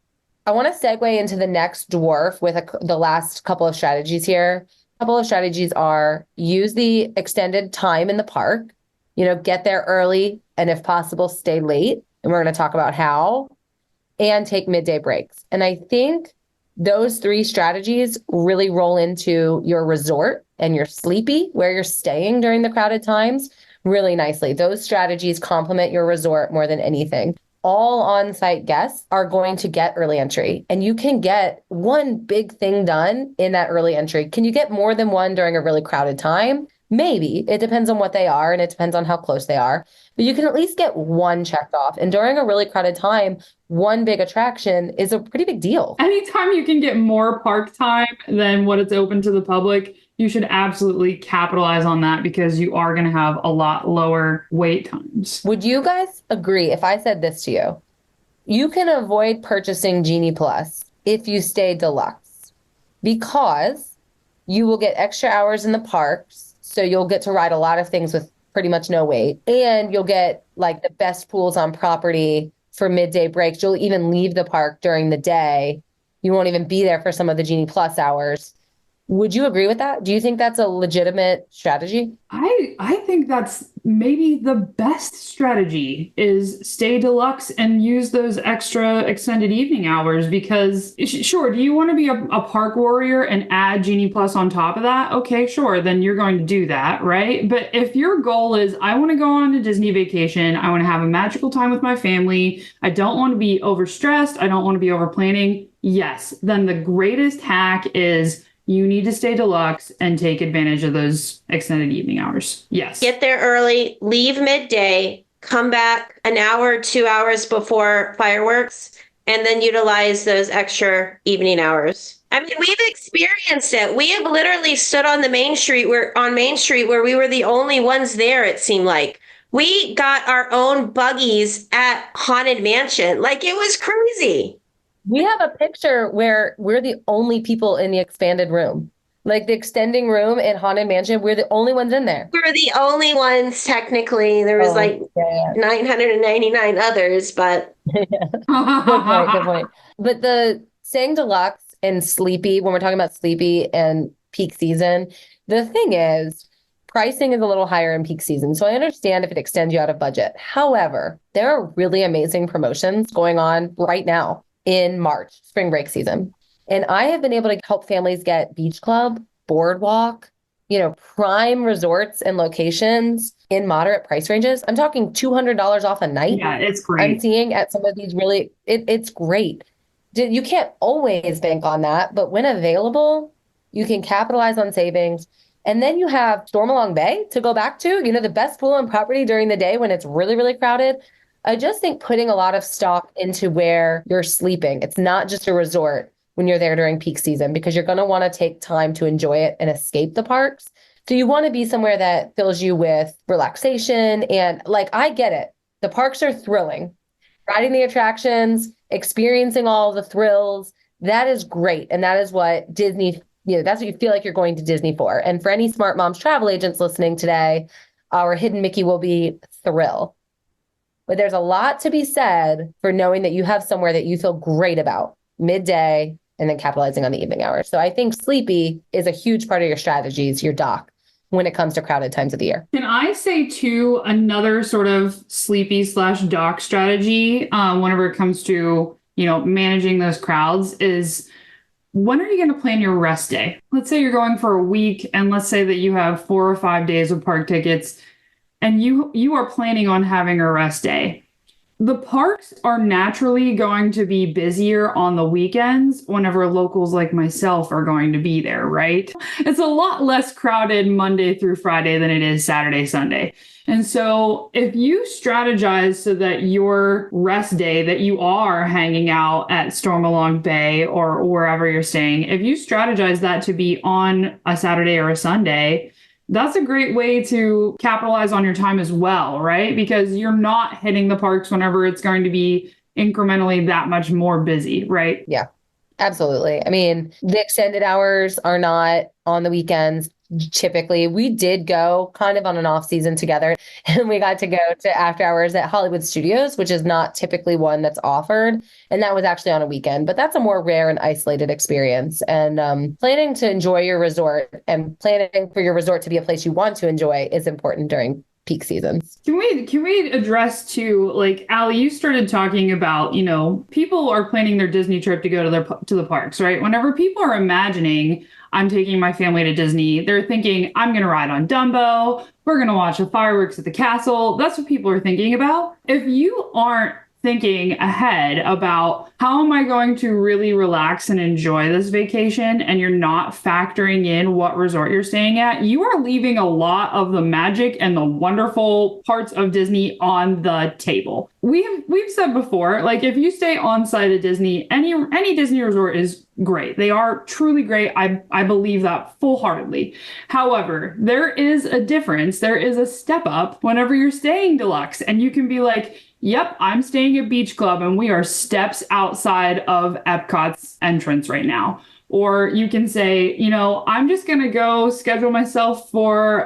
[SPEAKER 3] segue into the next dwarf with the last couple of strategies here. A couple of strategies are use the extended time in the park, you know, get there early and if possible, stay late. And we're going to talk about how, and take midday breaks. And I think those 3 strategies really roll into your resort and your sleepy, where you're staying during the crowded times, really nicely. Those strategies complement your resort more than anything. All on-site guests are going to get early entry, and you can get one big thing done in that early entry. Can you get more than one during a really crowded time? Maybe. It depends on what they are, and it depends on how close they are. But you can at least get one checked off. And during a really crowded time, one big attraction is a pretty big deal.
[SPEAKER 4] Anytime you can get more park time than what it's open to the public, you should absolutely capitalize on that because you are going to have a lot lower wait times.
[SPEAKER 3] Would you guys agree if I said this to you? You can avoid purchasing Genie Plus if you stay Deluxe because you will get extra hours in the parks. So you'll get to ride a lot of things with pretty much no wait. And you'll get like the best pools on property for midday breaks. You'll even leave the park during the day. You won't even be there for some of the Genie Plus hours. Would you agree with that? Do you think that's a legitimate strategy?
[SPEAKER 4] I think that's maybe the best strategy is stay Deluxe and use those extra extended evening hours because sure, do you want to be a park warrior and add Genie Plus on top of that? Okay, sure. Then you're going to do that, right? But if your goal is, I want to go on a Disney vacation, I want to have a magical time with my family, I don't want to be overstressed, I don't want to be over planning. Yes, then the greatest hack is you need to stay Deluxe and take advantage of those extended evening hours. Yes.
[SPEAKER 1] Get there early, leave midday, come back an hour or 2 hours before fireworks, and then utilize those extra evening hours. I mean, we've experienced it. We have literally stood on Main Street where we were the only ones there, it seemed like, We got our own buggies at Haunted Mansion. Like, it was crazy.
[SPEAKER 3] We have a picture where we're the only people in the expanded room. Like the extending room in Haunted Mansion, we're the only ones in there.
[SPEAKER 1] We're the only ones, technically. There was like
[SPEAKER 3] yeah.
[SPEAKER 1] 999 others, but
[SPEAKER 3] Good point, good point. But the saying Deluxe and Sleepy, when we're talking about Sleepy and peak season, the thing is, pricing is a little higher in peak season. So I understand if it extends you out of budget. However, there are really amazing promotions going on right now in March, spring break season. And I have been able to help families get beach club, boardwalk, prime resorts and locations in moderate price ranges. I'm talking $200 off a night.
[SPEAKER 4] Yeah, it's great.
[SPEAKER 3] I'm seeing at some of these really, it's great. You can't always bank on that, but when available, you can capitalize on savings. And then you have Stormalong Bay to go back to, the best pool on property during the day when it's really, really crowded. I just think putting a lot of stock into where you're sleeping. It's not just a resort when you're there during peak season, because you're going to want to take time to enjoy it and escape the parks. So you want to be somewhere that fills you with relaxation. And I get it. The parks are thrilling. Riding the attractions, experiencing all the thrills, that is great. And that is what Disney, that's what you feel like you're going to Disney for. And for any Smart Moms travel agents listening today, our hidden Mickey will be thrill. But there's a lot to be said for knowing that you have somewhere that you feel great about midday and then capitalizing on the evening hours. So I think Sleepy is a huge part of your strategies, your dock, when it comes to crowded times of the year.
[SPEAKER 4] Can I say too, another sort of sleepy/dock strategy whenever it comes to, managing those crowds is, when are you going to plan your rest day? Let's say you're going for a week, and let's say that you have 4 or 5 days of park tickets and you are planning on having a rest day. The parks are naturally going to be busier on the weekends whenever locals like myself are going to be there, right? It's a lot less crowded Monday through Friday than it is Saturday, Sunday. And so if you strategize so that your rest day that you are hanging out at Stormalong Bay or wherever you're staying, if you strategize that to be on a Saturday or a Sunday, that's a great way to capitalize on your time as well, right? Because you're not hitting the parks whenever it's going to be incrementally that much more busy, right?
[SPEAKER 3] Yeah, absolutely. I mean, the extended hours are not on the weekends. Typically, we did go kind of on an off season together, and we got to go to after hours at Hollywood Studios, which is not typically one that's offered. And that was actually on a weekend, but that's a more rare and isolated experience. And planning to enjoy your resort and planning for your resort to be a place you want to enjoy is important during peak seasons.
[SPEAKER 4] Can we address too, like, Allie, you started talking about, people are planning their Disney trip to go to the parks, right? Whenever people are imagining, I'm taking my family to Disney, they're thinking, I'm going to ride on Dumbo, we're going to watch the fireworks at the castle. That's what people are thinking about. If you aren't thinking ahead about how am I going to really relax and enjoy this vacation, and you're not factoring in what resort you're staying at, you are leaving a lot of the magic and the wonderful parts of Disney on the table. We've said before, like, if you stay on site at Disney, any Disney resort is great. They are truly great. I believe that full-heartedly. However, there is a difference. There is a step up whenever you're staying deluxe, and you can be like, yep, I'm staying at Beach Club and we are steps outside of Epcot's entrance right now. Or you can say, I'm just going to go schedule myself for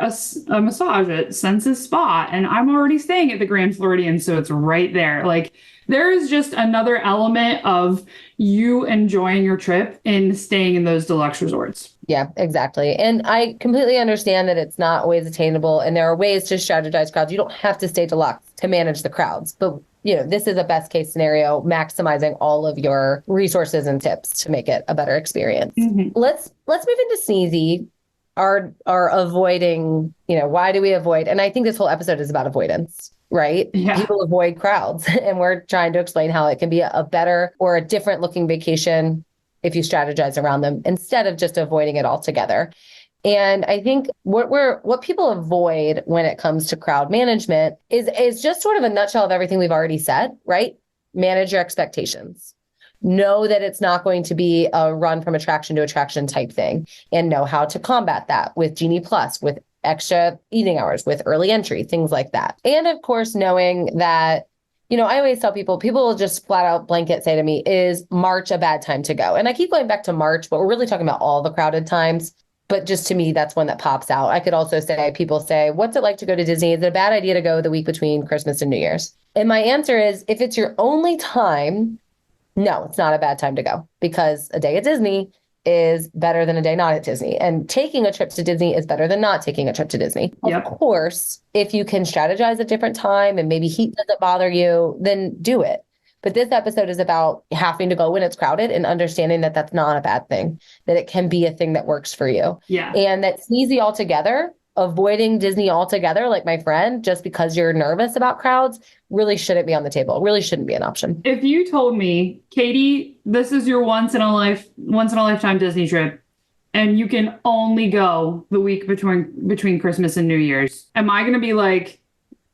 [SPEAKER 4] a massage at Senses Spa, and I'm already staying at the Grand Floridian, so it's right there. Like, there is just another element of you enjoying your trip in staying in those deluxe resorts.
[SPEAKER 3] Yeah, exactly. And I completely understand that it's not always attainable, and there are ways to strategize crowds. You don't have to stay deluxe to manage the crowds, but this is a best case scenario, maximizing all of your resources and tips to make it a better experience. Mm-hmm. Let's move into Sneezy, our avoiding, why do we avoid? And I think this whole episode is about avoidance, right? Yeah. People avoid crowds, and we're trying to explain how it can be a better or a different looking vacation if you strategize around them instead of just avoiding it altogether. And I think what people avoid when it comes to crowd management is just sort of a nutshell of everything we've already said, right? Manage your expectations. Know that it's not going to be a run from attraction to attraction type thing, and know how to combat that with Genie Plus, with extra eating hours with early entry, things like that. And of course, knowing that, I always tell people will just flat out blanket say to me, is March a bad time to go? And I keep going back to March, but we're really talking about all the crowded times. But just to me, that's one that pops out. I could also say, people say, what's it like to go to Disney? Is it a bad idea to go the week between Christmas and New Year's? And my answer is, if it's your only time, no, it's not a bad time to go, because a day at Disney is better than a day not at Disney. And taking a trip to Disney is better than not taking a trip to Disney.
[SPEAKER 4] Yep.
[SPEAKER 3] Of course, if you can strategize a different time and maybe heat doesn't bother you, then do it. But this episode is about having to go when it's crowded and understanding that that's not a bad thing, that it can be a thing that works for you.
[SPEAKER 4] Yeah.
[SPEAKER 3] And that sneezy altogether, avoiding Disney altogether, like my friend, just because you're nervous about crowds, really shouldn't be on the table. Really shouldn't be an option.
[SPEAKER 4] If you told me, Katie, this is your once in a lifetime Disney trip, and you can only go the week between Christmas and New Year's, am I going to be like,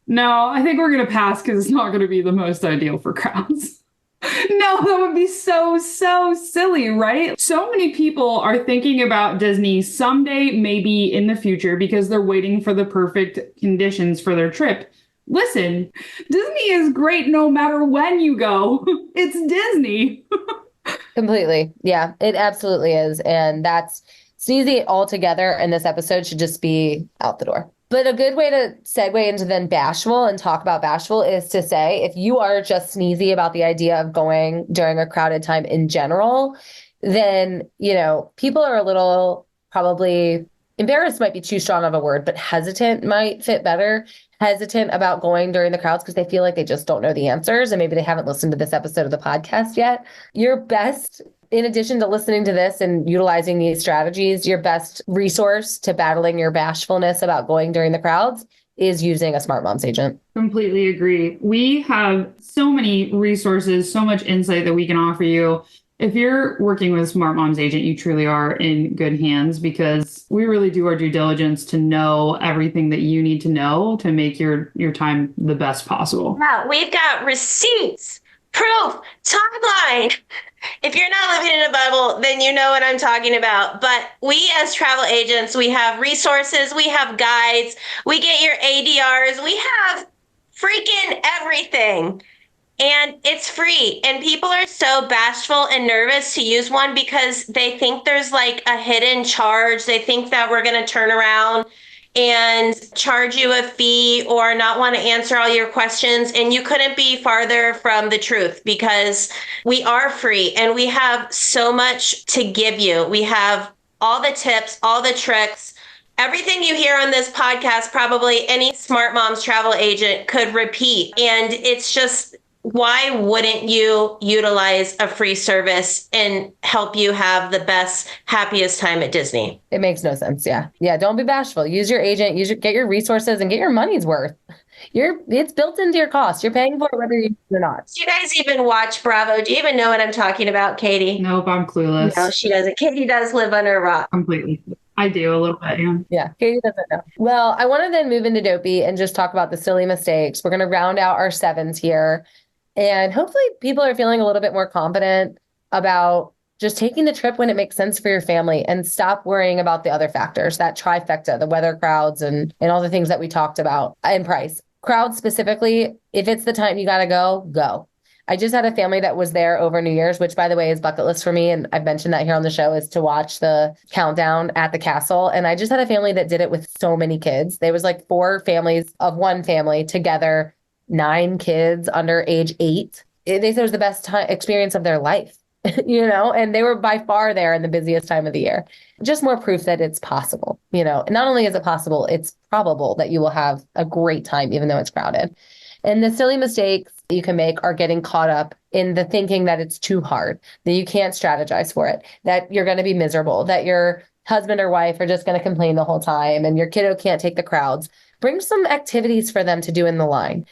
[SPEAKER 4] no, I think we're going to pass because it's not going to be the most ideal for crowds? No, that would be so silly, right? So many people are thinking about Disney someday, maybe in the future, because they're waiting for the perfect conditions for their trip. Listen, Disney is great no matter when you go. It's Disney.
[SPEAKER 3] Completely. Yeah, it absolutely is. And that's sneezy altogether. And this episode should just be out the door. But a good way to segue into then bashful and talk about bashful is to say, if you are just sneezy about the idea of going during a crowded time in general, then, people are a little, probably embarrassed might be too strong of a word, but hesitant might fit better. Hesitant about going during the crowds because they feel like they just don't know the answers. And maybe they haven't listened to this episode of the podcast yet. Your best, in addition to listening to this and utilizing these strategies, your best resource to battling your bashfulness about going during the crowds is using a Smart Moms agent.
[SPEAKER 4] Completely agree. We have so many resources, so much insight that we can offer you. If you're working with a Smart Moms agent, you truly are in good hands, because we really do our due diligence to know everything that you need to know to make your time the best possible.
[SPEAKER 1] Yeah, we've got receipts, proof, timeline. If you're not living in a bubble, then you know what I'm talking about. But we as travel agents, we have resources, we have guides, we get your ADRs, we have freaking everything. And it's free. And people are so bashful and nervous to use one because they think there's like a hidden charge. They think that we're going to turn around and charge you a fee or not want to answer all your questions. And you couldn't be farther from the truth, because we are free and we have so much to give you. We have all the tips, all the tricks. Everything you hear on this podcast, probably any Smart Moms travel agent could repeat. And it's just, why wouldn't you utilize a free service and help you have the best, happiest time at Disney?
[SPEAKER 3] It makes no sense. Yeah. Yeah. Don't be bashful. Use your agent, get your resources and get your money's worth. It's built into your cost. You're paying for it whether you do or not.
[SPEAKER 1] Do you guys even watch Bravo? Do you even know what I'm talking about, Katie?
[SPEAKER 4] Nope, I'm clueless.
[SPEAKER 1] No, she doesn't. Katie does live under a rock.
[SPEAKER 4] Completely. I do a little bit, yeah.
[SPEAKER 3] Yeah, Katie doesn't know. Well, I want to then move into Dopey and just talk about the silly mistakes. We're going to round out our sevens here. And hopefully people are feeling a little bit more confident about just taking the trip when it makes sense for your family and stop worrying about the other factors, that trifecta, the weather, crowds, and all the things that we talked about, and price. Crowds specifically, if it's the time you got to go, go. I just had a family that was there over New Year's, which, by the way, is bucket list for me. And I've mentioned that here on the show, is to watch the countdown at the castle. And I just had a family that did it with so many kids. There was like 4 families of one family together, 9 kids under age 8. They said it was the best experience of their life, and they were by far there in the busiest time of the year. Just more proof that it's possible, and not only is it possible, it's probable that you will have a great time, even though it's crowded. And the silly mistakes you can make are getting caught up in the thinking that it's too hard, that you can't strategize for it, that you're going to be miserable, that your husband or wife are just going to complain the whole time and your kiddo can't take the crowds. Bring some activities for them to do in the line.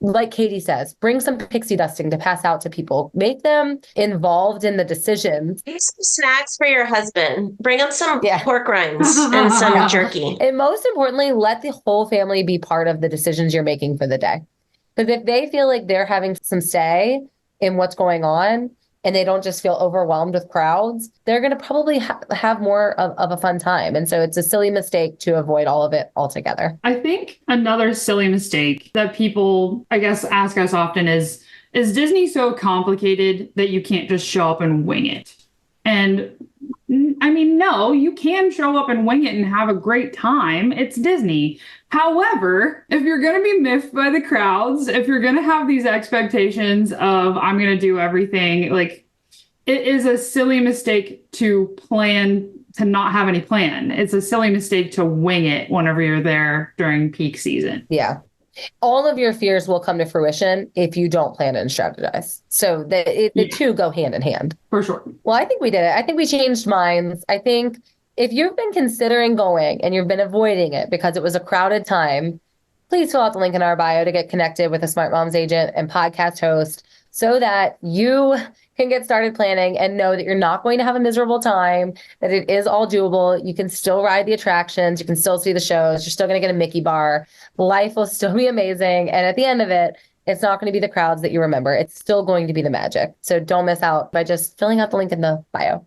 [SPEAKER 3] Like Katie says, bring some pixie dusting to pass out to people. Make them involved in the decisions.
[SPEAKER 1] Bring some snacks for your husband. Bring him some pork rinds and some jerky.
[SPEAKER 3] And most importantly, let the whole family be part of the decisions you're making for the day. Because if they feel like they're having some say in what's going on, and they don't just feel overwhelmed with crowds, they're going to probably have more of a fun time. And so it's a silly mistake to avoid all of it altogether.
[SPEAKER 4] I think another silly mistake that people, I guess, ask us often is Disney so complicated that you can't just show up and wing it? And I mean, no, you can show up and wing it and have a great time. It's Disney. However, if you're going to be miffed by the crowds, if you're going to have these expectations of I'm going to do everything, like it is a silly mistake to plan to not have any plan. It's a silly mistake to wing it whenever you're there during peak season.
[SPEAKER 3] Yeah. All of your fears will come to fruition if you don't plan and strategize. So the two go hand in hand.
[SPEAKER 4] For sure.
[SPEAKER 3] Well, I think we did it. I think we changed minds. I think if you've been considering going and you've been avoiding it because it was a crowded time, please fill out the link in our bio to get connected with a Smart Moms agent and podcast host so that you can get started planning and know that you're not going to have a miserable time, that it is all doable. You can still ride the attractions. You can still see the shows. You're still going to get a Mickey bar. Life will still be amazing. And at the end of it, it's not going to be the crowds that you remember. It's still going to be the magic. So don't miss out by just filling out the link in the bio.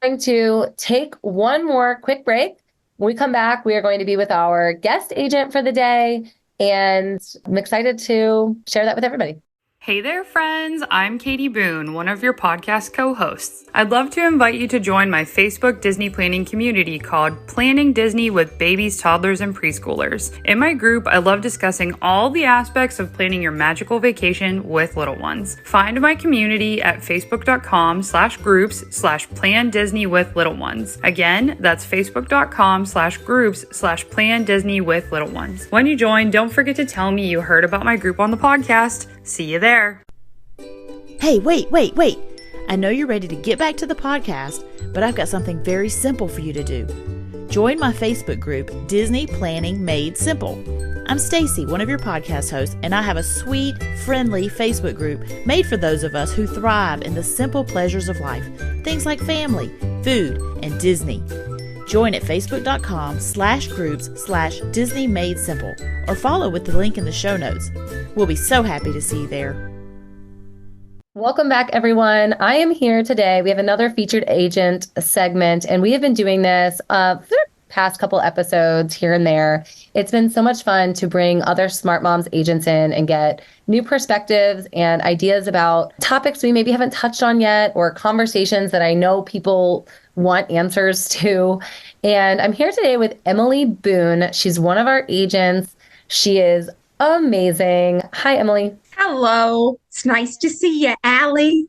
[SPEAKER 3] I'm going to take one more quick break. When we come back, we are going to be with our guest agent for the day. And I'm excited to share that with everybody.
[SPEAKER 5] Hey there, friends. I'm Katie Boone, one of your podcast co-hosts. I'd love to invite you to join my Facebook Disney planning community called Planning Disney with Babies, Toddlers, and Preschoolers. In my group, I love discussing all the aspects of planning your magical vacation with little ones. Find my community at facebook.com/groups/Plan Disney with Little Ones. Again, that's facebook.com/groups/Plan Disney with Little Ones. When you join, don't forget to tell me you heard about my group on the podcast. See you there.
[SPEAKER 6] Hey, wait. I know you're ready to get back to the podcast, but I've got something very simple for you to do. Join my Facebook group, Disney Planning Made Simple. I'm Stacy, one of your podcast hosts, and I have a sweet, friendly Facebook group made for those of us who thrive in the simple pleasures of life, things like family, food, and Disney. Join at facebook.com/groups/Disney Made Simple or follow with the link in the show notes. We'll be so happy to see you there.
[SPEAKER 3] Welcome back, everyone. I am here today. We have another featured agent segment, and we have been doing this for the past couple episodes here and there. It's been so much fun to bring other Smart Moms agents in and get new perspectives and ideas about topics we maybe haven't touched on yet or conversations that I know people want answers to. And I'm here today with Emily Boone. She's one of our agents. She is amazing. Hi, Emily.
[SPEAKER 7] Hello. It's nice to see you, Allie.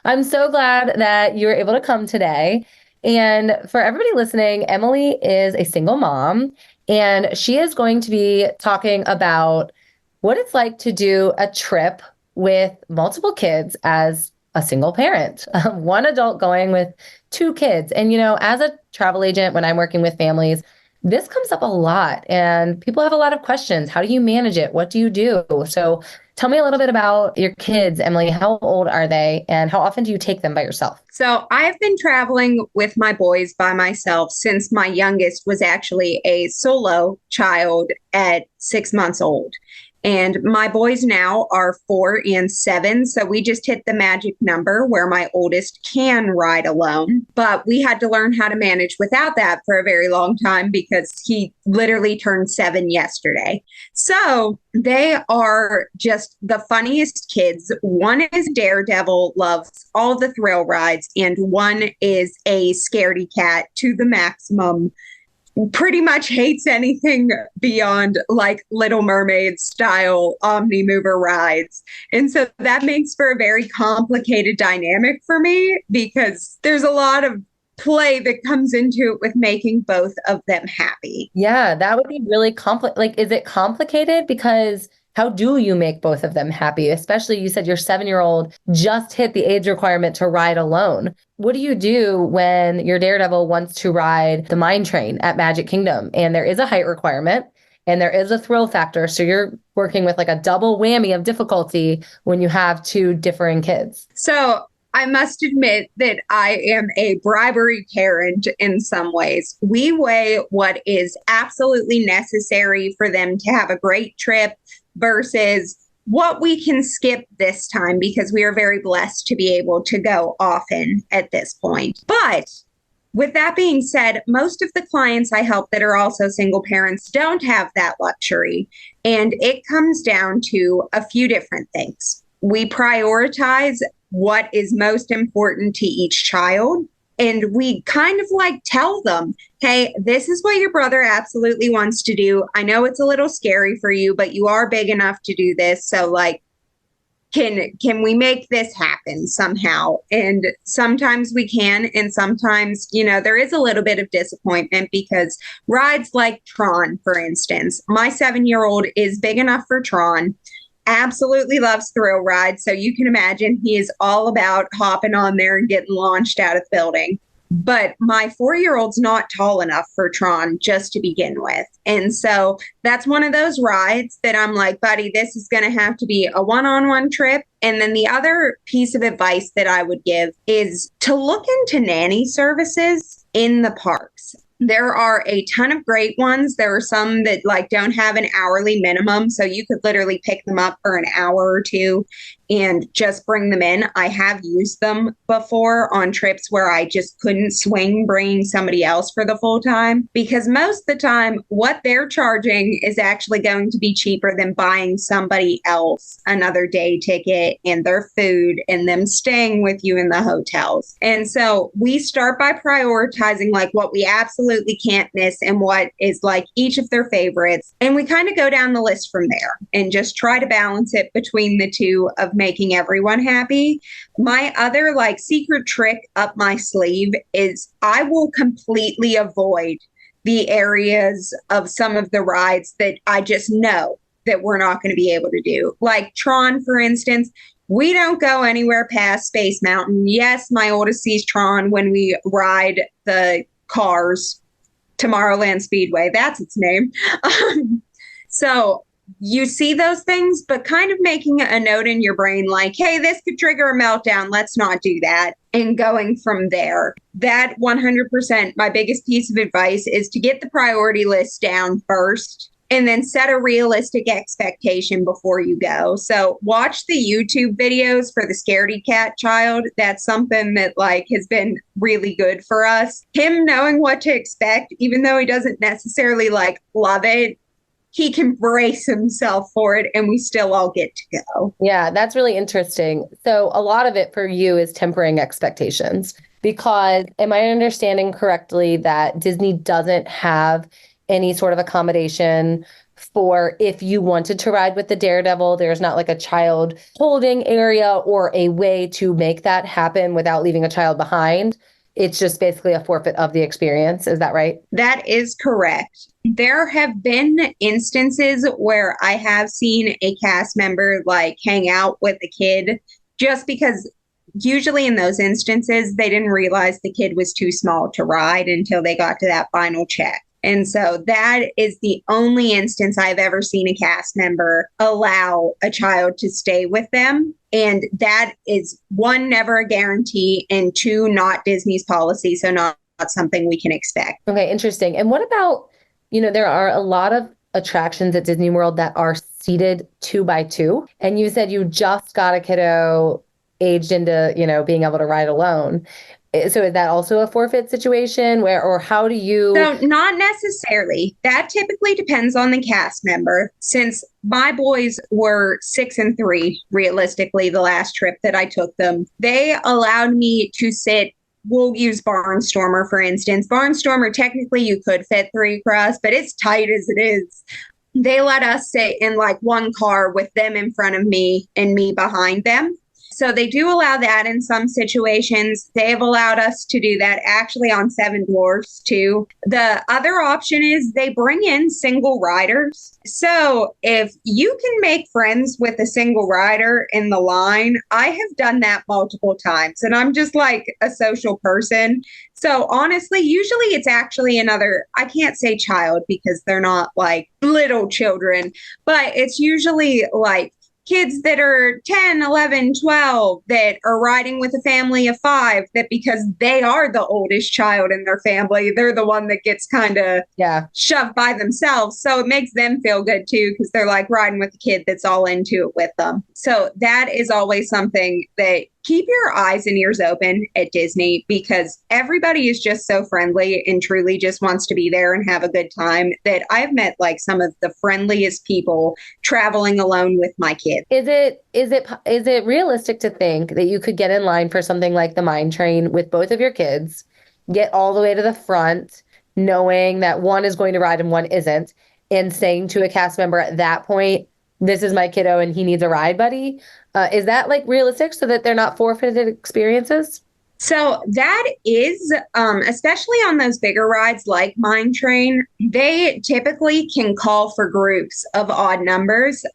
[SPEAKER 3] I'm so glad that you were able to come today. And for everybody listening, Emily is a single mom, and she is going to be talking about what it's like to do a trip with multiple kids as a single parent, one adult going with two kids. And, you know, as a travel agent, when I'm working with families, this comes up a lot and people have a lot of questions. How do you manage it? What do you do? So tell me a little bit about your kids, Emily. How old are they and how often do you take them by yourself?
[SPEAKER 7] So I've been traveling with my boys by myself since my youngest was actually a solo child at 6 months old. And my boys now are 4 and 7. So we just hit the magic number where my oldest can ride alone. But we had to learn how to manage without that for a very long time because he literally turned 7 yesterday. So they are just the funniest kids. One is Daredevil, loves all the thrill rides, and one is a scaredy cat to the maximum. Pretty much hates anything beyond like Little Mermaid style Omnimover rides. And so that makes for a very complicated dynamic for me because there's a lot of play that comes into it with making both of them happy.
[SPEAKER 3] Yeah, that would be really complicated. Like, is it complicated? Because how do you make both of them happy? Especially you said your 7-year-old just hit the age requirement to ride alone. What do you do when your Daredevil wants to ride the mine train at Magic Kingdom? And there is a height requirement and there is a thrill factor. So you're working with like a double whammy of difficulty when you have two differing kids.
[SPEAKER 7] So I must admit that I am a bribery parent in some ways. We weigh what is absolutely necessary for them to have a great trip versus what we can skip this time because we are very blessed to be able to go often at this point. But with that being said, most of the clients I help that are also single parents don't have that luxury. And it comes down to a few different things. We prioritize what is most important to each child. And we kind of like tell them, hey, this is what your brother absolutely wants to do. I know it's a little scary for you, but you are big enough to do this. So like, can we make this happen somehow? And sometimes we can. And sometimes, there is a little bit of disappointment because rides like Tron, for instance, my 7-year-old is big enough for Tron, absolutely loves thrill rides. So you can imagine he is all about hopping on there and getting launched out of the building. But my 4-year-old's not tall enough for Tron just to begin with. And so that's one of those rides that I'm like, buddy, this is going to have to be a one-on-one trip. And then the other piece of advice that I would give is to look into nanny services in the parks. There are a ton of great ones. There are some that like don't have an hourly minimum. So you could literally pick them up for an hour or two and just bring them in. I have used them before on trips where I just couldn't swing bringing somebody else for the full time, because most of the time what they're charging is actually going to be cheaper than buying somebody else another day ticket and their food and them staying with you in the hotels. And so we start by prioritizing like what we absolutely can't miss and what is like each of their favorites. And we kind of go down the list from there and just try to balance it between the two of making everyone happy. My other like secret trick up my sleeve is I will completely avoid the areas of some of the rides that I just know that we're not going to be able to do. Like Tron, for instance, we don't go anywhere past Space Mountain. Yes, my oldest sees Tron when we ride the cars, Tomorrowland Speedway. That's its name. So you see those things, but kind of making a note in your brain like, hey, this could trigger a meltdown. Let's not do that. And going from there. That 100%, my biggest piece of advice is to get the priority list down first and then set a realistic expectation before you go. So watch the YouTube videos for the scaredy cat child. That's something that like has been really good for us. Him knowing what to expect, even though he doesn't necessarily like love it, he can brace himself for it and we still all get to go.
[SPEAKER 3] Yeah, that's really interesting. So a lot of it for you is tempering expectations because am I understanding correctly that Disney doesn't have any sort of accommodation for if you wanted to ride with the Daredevil, there's not like a child holding area or a way to make that happen without leaving a child behind? It's just basically a forfeit of the experience. Is that right?
[SPEAKER 7] That is correct. There have been instances where I have seen a cast member like hang out with a kid just because usually in those instances, they didn't realize the kid was too small to ride until they got to that final check. And so that is the only instance I've ever seen a cast member allow a child to stay with them. And that is one, never a guarantee, and two, not Disney's policy. So not something we can expect.
[SPEAKER 3] Okay, interesting. And what about, there are a lot of attractions at Disney World that are seated 2x2. And you said you just got a kiddo aged into, being able to ride alone. So is that also a forfeit situation or how do you?
[SPEAKER 7] So not necessarily. That typically depends on the cast member. Since my boys were 6 and 3, realistically, the last trip that I took them, they allowed me to sit. We'll use Barnstormer, for instance. Barnstormer, technically you could fit 3 across, but it's tight as it is. They let us sit in like one car with them in front of me and me behind them. So they do allow that in some situations. They have allowed us to do that actually on Seven Dwarfs too. The other option is they bring in single riders. So if you can make friends with a single rider in the line, I have done that multiple times and I'm just like a social person. So honestly, usually it's actually another, I can't say child because they're not like little children, but it's usually like kids that are 10, 11, 12 that are riding with a family of 5 that because they are the oldest child in their family, they're the one that gets kind of shoved by themselves. So it makes them feel good too because they're like riding with a kid that's all into it with them. So that is always something that keep your eyes and ears open at Disney because everybody is just so friendly and truly just wants to be there and have a good time that I've met like some of the friendliest people traveling alone with my kids.
[SPEAKER 3] Is it realistic to think that you could get in line for something like the Mine Train with both of your kids, get all the way to the front, knowing that one is going to ride and one isn't, and saying to a cast member at that point, this is my kiddo and he needs a ride buddy? Is that like realistic so that they're not forfeited experiences?
[SPEAKER 7] So that is, especially on those bigger rides like Mine Train, they typically can call for groups of odd numbers.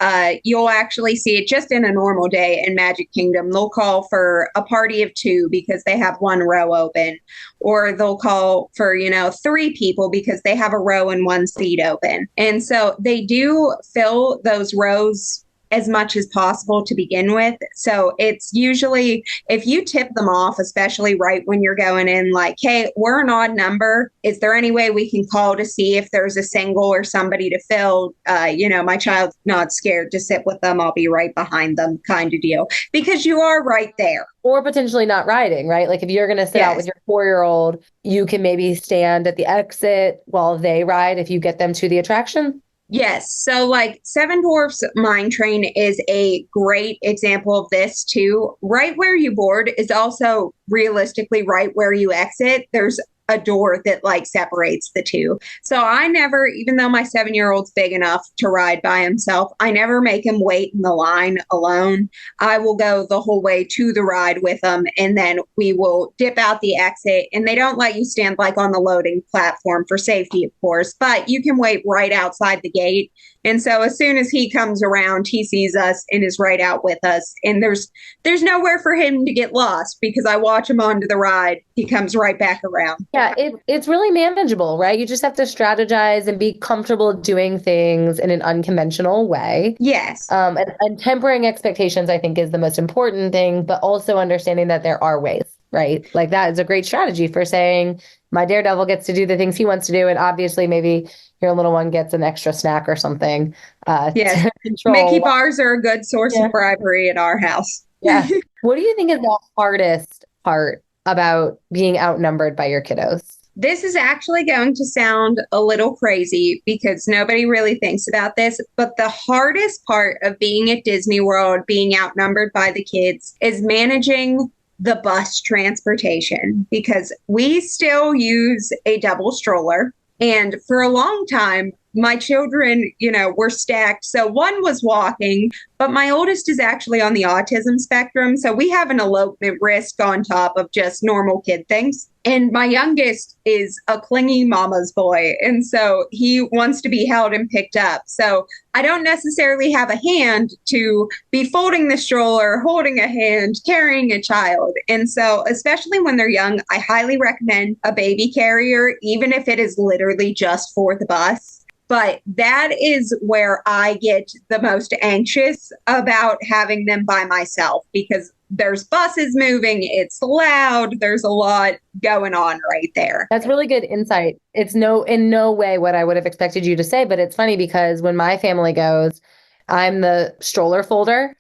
[SPEAKER 7] You'll actually see it just in a normal day in Magic Kingdom. They'll call for a party of 2 because they have 1 row open, or they'll call for, 3 people because they have a row and 1 seat open. And so they do fill those rows as much as possible to begin with. So it's usually, if you tip them off, especially right when you're going in, like, hey, we're an odd number. Is there any way we can call to see if there's a single or somebody to fill? My child's not scared to sit with them. I'll be right behind them kind of deal. Because you are right there.
[SPEAKER 3] Or potentially not riding, right? Like if you're going to sit out with your 4-year-old, you can maybe stand at the exit while they ride if you get them to the attraction.
[SPEAKER 7] Yes. So like Seven Dwarfs Mine Train is a great example of this too. Right where you board is also realistically right where you exit. There's a door that like separates the two. So I never, even though my 7-year-old's big enough to ride by himself, I never make him wait in the line alone. I will go the whole way to the ride with him, and then we will dip out the exit. And they don't let you stand like on the loading platform for safety, of course, but you can wait right outside the gate. And so as soon as he comes around, he sees us and is right out with us. And there's nowhere for him to get lost because I watch him onto the ride. He comes right back around.
[SPEAKER 3] Yeah, it's really manageable, right? You just have to strategize and be comfortable doing things in an unconventional way.
[SPEAKER 7] Yes.
[SPEAKER 3] And tempering expectations, I think, is the most important thing, but also understanding that there are ways, right? Like that is a great strategy for saying, my Daredevil gets to do the things he wants to do. And obviously maybe your little one gets an extra snack or something.
[SPEAKER 7] Yes. Mickey bars are a good source of bribery at our house.
[SPEAKER 3] Yeah. What do you think is the hardest part about being outnumbered by your kiddos?
[SPEAKER 7] This is actually going to sound a little crazy because nobody really thinks about this, but the hardest part of being at Disney World, being outnumbered by the kids, is managing the bus transportation because we still use a double stroller. And for a long time, my children, were stacked. So one was walking, but my oldest is actually on the autism spectrum. So we have an elopement risk on top of just normal kid things. And my youngest is a clingy mama's boy. And so he wants to be held and picked up. So I don't necessarily have a hand to be folding the stroller, holding a hand, carrying a child. And so, especially when they're young, I highly recommend a baby carrier, even if it is literally just for the bus. But that is where I get the most anxious about having them by myself because there's buses moving, it's loud, there's a lot going on right there.
[SPEAKER 3] That's really good insight. It's in no way what I would have expected you to say, but it's funny because when my family goes, I'm the stroller folder.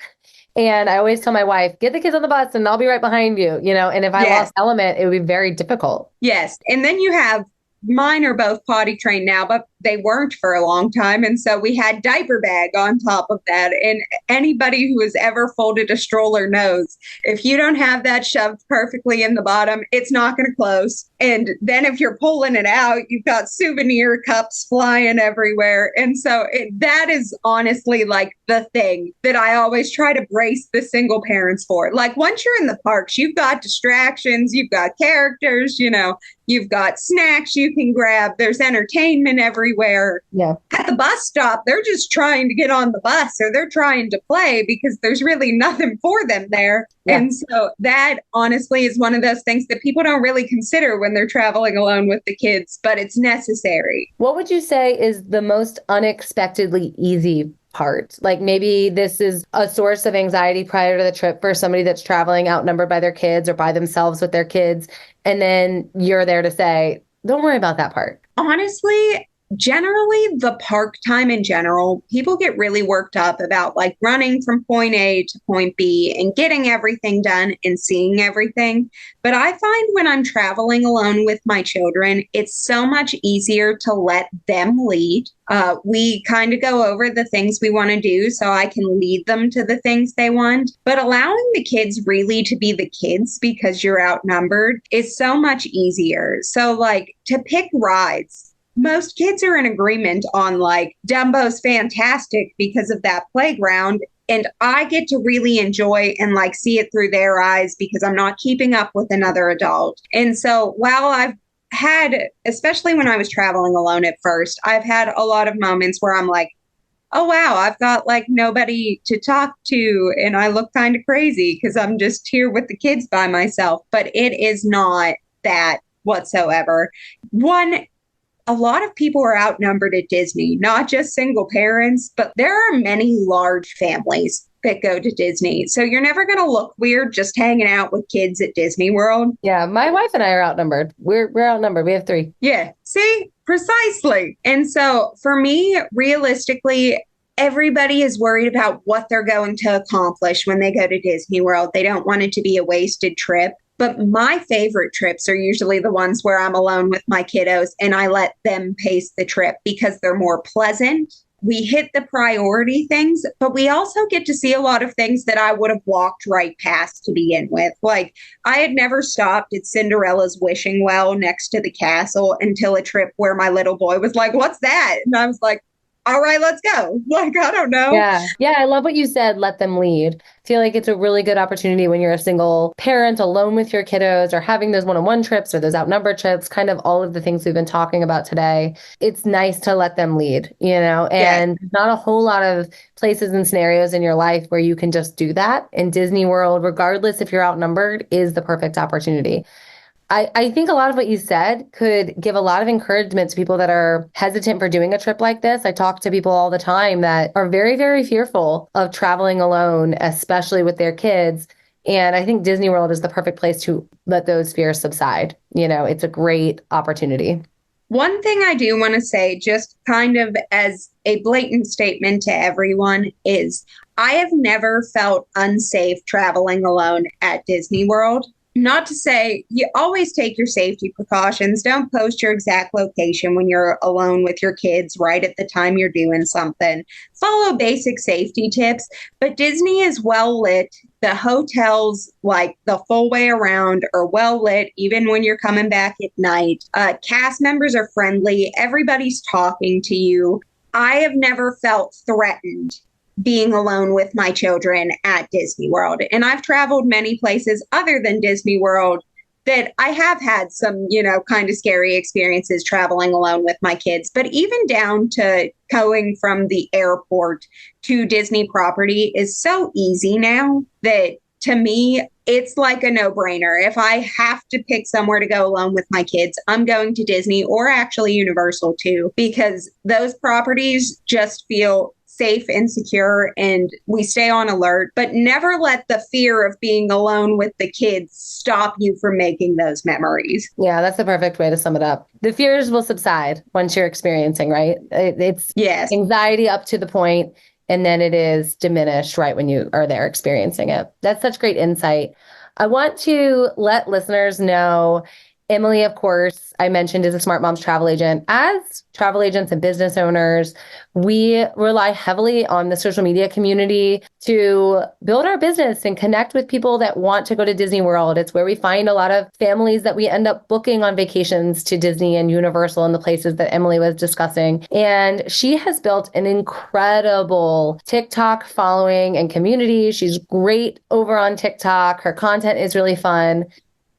[SPEAKER 3] And I always tell my wife, get the kids on the bus and I'll be right behind you, and if I lost Element, it would be very difficult.
[SPEAKER 7] Yes. And then you have mine are both potty trained now, but they weren't for a long time. And so we had diaper bag on top of that. And anybody who has ever folded a stroller knows if you don't have that shoved perfectly in the bottom, it's not going to close. And then if you're pulling it out, you've got souvenir cups flying everywhere. And so that is honestly like the thing that I always try to brace the single parents for. Like once you're in the parks, you've got distractions, you've got characters, you've got snacks you can grab. There's entertainment everywhere.
[SPEAKER 3] Yeah.
[SPEAKER 7] At the bus stop, they're just trying to get on the bus or they're trying to play because there's really nothing for them there. Yeah. And so that honestly is one of those things that people don't really consider when they're traveling alone with the kids, but it's necessary.
[SPEAKER 3] What would you say is the most unexpectedly easy part. Like maybe this is a source of anxiety prior to the trip for somebody that's traveling outnumbered by their kids or by themselves with their kids. And then you're there to say, don't worry about that part.
[SPEAKER 7] Honestly, generally the park time in general, people get really worked up about like running from point A to point B and getting everything done and seeing everything. But I find when I'm traveling alone with my children, it's so much easier to let them lead. We kind of go over the things we want to do so I can lead them to the things they want. But allowing the kids really to be the kids because you're outnumbered is so much easier. So like to pick rides, most kids are in agreement on like Dumbo's fantastic because of that playground. And I get to really enjoy and like see it through their eyes because I'm not keeping up with another adult. And so while I've had, especially when I was traveling alone at first, I've had a lot of moments where I'm like, oh, wow, I've got like nobody to talk to. And I look kind of crazy because I'm just here with the kids by myself. But it is not that whatsoever. A lot of people are outnumbered at Disney, not just single parents, but there are many large families that go to Disney. So you're never going to look weird just hanging out with kids at Disney World.
[SPEAKER 3] Yeah, my wife and I are outnumbered. We're outnumbered. We have 3.
[SPEAKER 7] Yeah, see, precisely. And so for me, realistically, everybody is worried about what they're going to accomplish when they go to Disney World. They don't want it to be a wasted trip. But my favorite trips are usually the ones where I'm alone with my kiddos and I let them pace the trip because they're more pleasant. We hit the priority things, but we also get to see a lot of things that I would have walked right past to begin with. Like I had never stopped at Cinderella's wishing well next to the castle until a trip where my little boy was like, "What's that?" And I was like, all right, let's go. Like, I don't know.
[SPEAKER 3] Yeah. Yeah. I love what you said. Let them lead. I feel like it's a really good opportunity when you're a single parent alone with your kiddos or having those one-on-one trips or those outnumbered trips, kind of all of the things we've been talking about today. It's nice to let them lead, and not a whole lot of places and scenarios in your life where you can just do that. And Disney World, regardless if you're outnumbered, is the perfect opportunity. I think a lot of what you said could give a lot of encouragement to people that are hesitant for doing a trip like this. I talk to people all the time that are very, very fearful of traveling alone, especially with their kids. And I think Disney World is the perfect place to let those fears subside. It's a great opportunity.
[SPEAKER 7] One thing I do want to say, just kind of as a blatant statement to everyone, is I have never felt unsafe traveling alone at Disney World. Not to say you always take your safety precautions. Don't post your exact location when you're alone with your kids right at the time you're doing something. Follow basic safety tips. But Disney is well lit. The hotels, like the full way around, are well lit, even when you're coming back at night. Cast members are friendly. Everybody's talking to you. I have never felt threatened being alone with my children at Disney World. And I've traveled many places other than Disney World that I have had some, kind of scary experiences traveling alone with my kids. But even down to going from the airport to Disney property is so easy now that to me, it's like a no-brainer. If I have to pick somewhere to go alone with my kids, I'm going to Disney or actually Universal too, because those properties just feel safe and secure and we stay on alert, but never let the fear of being alone with the kids stop you from making those memories.
[SPEAKER 3] Yeah, that's the perfect way to sum it up. The fears will subside once you're experiencing, right? It's anxiety up to the point, and then it is diminished right when you are there experiencing it. That's such great insight. I want to let listeners know Emily, of course, I mentioned, is a Smart Moms travel agent. As travel agents and business owners, we rely heavily on the social media community to build our business and connect with people that want to go to Disney World. It's where we find a lot of families that we end up booking on vacations to Disney and Universal and the places that Emily was discussing. And she has built an incredible TikTok following and community. She's great over on TikTok. Her content is really fun.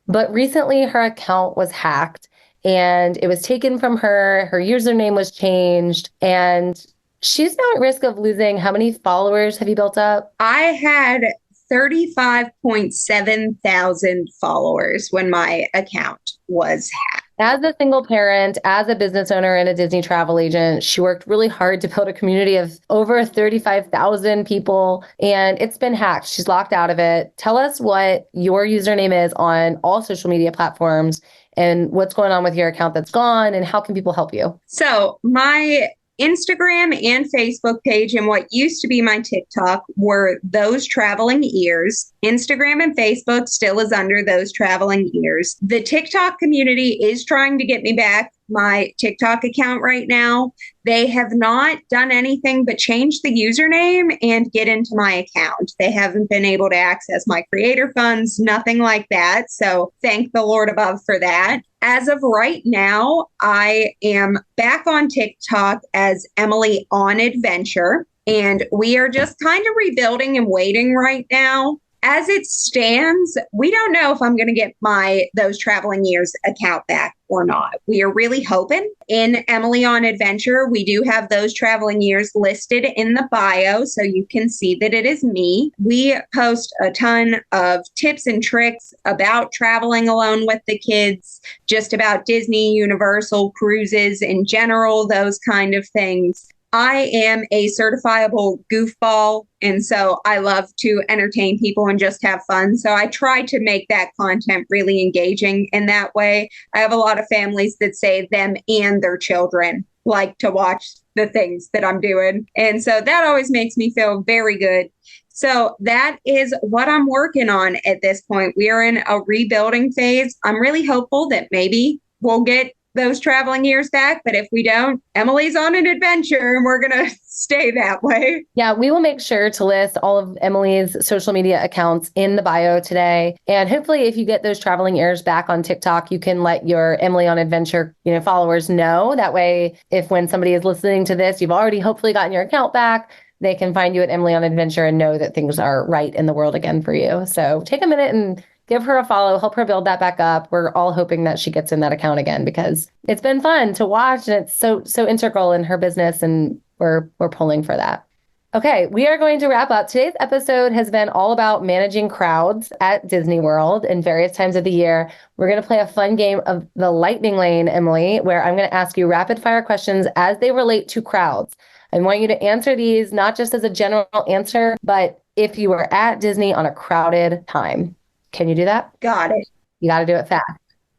[SPEAKER 3] But recently her account was hacked and it was taken from her. Her username was changed and she's now at risk of losing. How many followers have you built up?
[SPEAKER 7] I had 35.7 thousand followers when my account was hacked.
[SPEAKER 3] As a single parent, as a business owner and a Disney travel agent, she worked really hard to build a community of over 35,000 people, and it's been hacked. She's locked out of it. Tell us what your username is on all social media platforms and what's going on with your account that's gone and how can people help you?
[SPEAKER 7] So my Instagram and Facebook page and what used to be my TikTok were Those Traveling Ears. Instagram and Facebook still is under Those Traveling Ears. The TikTok community is trying to get me back my TikTok account right now. They have not done anything but change the username and get into my account. They haven't been able to access my creator funds, nothing like that. So thank the Lord above for that. As of right now, I am back on TikTok as Emily on Adventure, and we are just kind of rebuilding and waiting right now. As it stands, we don't know if I'm going to get my Those Traveling Years account back or not. We are really hoping. In Emily on Adventure, we do have Those Traveling Years listed in the bio, so you can see that it is me. We post a ton of tips and tricks about traveling alone with the kids, just about Disney, Universal, cruises in general, those kind of things. I am a certifiable goofball, and so I love to entertain people and just have fun. So I try to make that content really engaging in that way. I have a lot of families that say them and their children like to watch the things that I'm doing. And so that always makes me feel very good. So that is what I'm working on at this point. We are in a rebuilding phase. I'm really hopeful that maybe we'll get Those Traveling Years back. But if we don't, Emily's on an adventure and we're going to stay that way.
[SPEAKER 3] Yeah, we will make sure to list all of Emily's social media accounts in the bio today. And hopefully if you get Those Traveling Years back on TikTok, you can let your Emily on Adventure, followers know. That way, if when somebody is listening to this, you've already hopefully gotten your account back, they can find you at Emily on Adventure and know that things are right in the world again for you. So take a minute and give her a follow, help her build that back up. We're all hoping that she gets in that account again because it's been fun to watch and it's so integral in her business, and we're pulling for that. Okay, we are going to wrap up. Today's episode has been all about managing crowds at Disney World in various times of the year. We're going to play a fun game of the lightning lane, Emily, where I'm going to ask you rapid fire questions as they relate to crowds. I want you to answer these not just as a general answer, but if you were at Disney on a crowded time. Can you do that?
[SPEAKER 7] Got it.
[SPEAKER 3] You got to do it fast.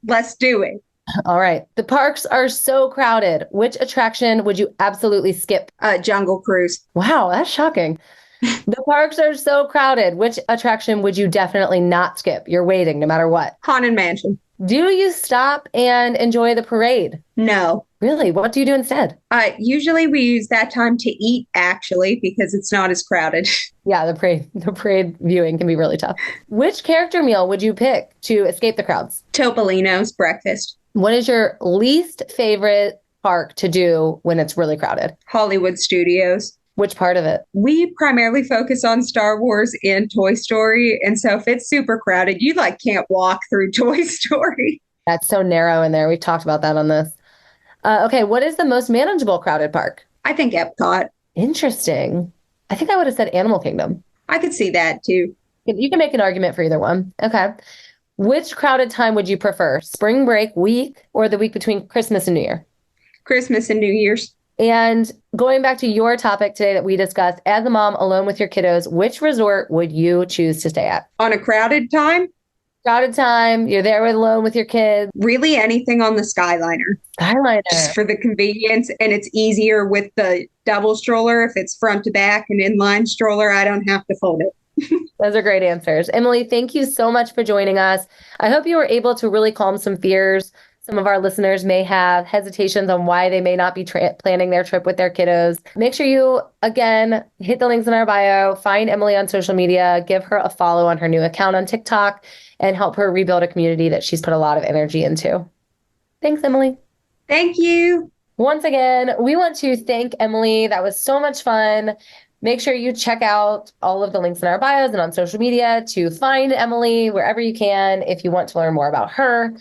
[SPEAKER 7] Let's do it.
[SPEAKER 3] All right. The parks are so crowded. Which attraction would you absolutely skip?
[SPEAKER 7] Jungle Cruise.
[SPEAKER 3] Wow, that's shocking. The parks are so crowded. Which attraction would you definitely not skip? You're waiting no matter what.
[SPEAKER 7] Haunted Mansion.
[SPEAKER 3] Do you stop and enjoy the parade?
[SPEAKER 7] No.
[SPEAKER 3] Really? What do you do instead?
[SPEAKER 7] Usually we use that time to eat, actually, because it's not as crowded.
[SPEAKER 3] Yeah, the parade viewing can be really tough. Which character meal would you pick to escape the crowds?
[SPEAKER 7] Topolino's breakfast.
[SPEAKER 3] What is your least favorite park to do when it's really crowded?
[SPEAKER 7] Hollywood Studios.
[SPEAKER 3] Which part of it?
[SPEAKER 7] We primarily focus on Star Wars and Toy Story. And so if it's super crowded, you can't walk through Toy Story.
[SPEAKER 3] That's so narrow in there. We've talked about that on this. Okay, what is the most manageable crowded park?
[SPEAKER 7] I think Epcot.
[SPEAKER 3] Interesting. I think I would have said Animal Kingdom.
[SPEAKER 7] I could see that too.
[SPEAKER 3] You can make an argument for either one. Okay. Which crowded time would you prefer? Spring break week or the week between Christmas and New Year?
[SPEAKER 7] Christmas and New Year's.
[SPEAKER 3] And going back to your topic today that we discussed, as a mom alone with your kiddos, which resort would you choose to stay at?
[SPEAKER 7] On a crowded time?
[SPEAKER 3] Crowded time, you're there alone with your kids.
[SPEAKER 7] Really anything on the Skyliner.
[SPEAKER 3] Skyliner.
[SPEAKER 7] Just for the convenience, and it's easier with the double stroller. If it's front to back and inline stroller, I don't have to fold it.
[SPEAKER 3] Those are great answers. Emily, thank you so much for joining us. I hope you were able to really calm some fears. Some of our listeners may have hesitations on why they may not be planning their trip with their kiddos. Make sure you, again, hit the links in our bio, find Emily on social media, give her a follow on her new account on TikTok, and help her rebuild a community that she's put a lot of energy into. Thanks, Emily.
[SPEAKER 7] Thank you.
[SPEAKER 3] Once again, we want to thank Emily. That was so much fun. Make sure you check out all of the links in our bios and on social media to find Emily wherever you can if you want to learn more about her.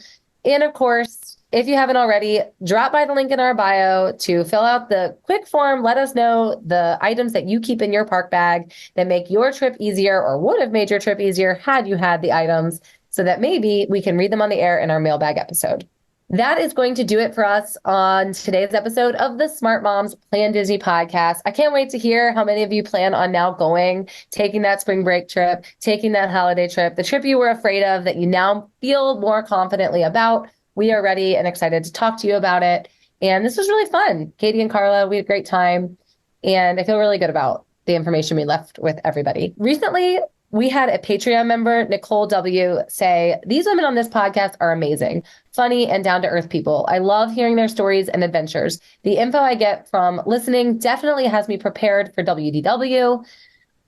[SPEAKER 3] And of course, if you haven't already, drop by the link in our bio to fill out the quick form. Let us know the items that you keep in your park bag that make your trip easier or would have made your trip easier had you had the items, so that maybe we can read them on the air in our mailbag episode. That is going to do it for us on today's episode of the Smart Moms Plan Disney podcast. I can't wait to hear how many of you plan on now going, taking that spring break trip, taking that holiday trip, the trip you were afraid of that you now feel more confidently about. We are ready and excited to talk to you about it. And this was really fun. Katie and Karla, we had a great time. And I feel really good about the information we left with everybody. Recently, we had a Patreon member, Nicole W., say, "These women on this podcast are amazing, funny, and down-to-earth people. I love hearing their stories and adventures. The info I get from listening definitely has me prepared for WDW.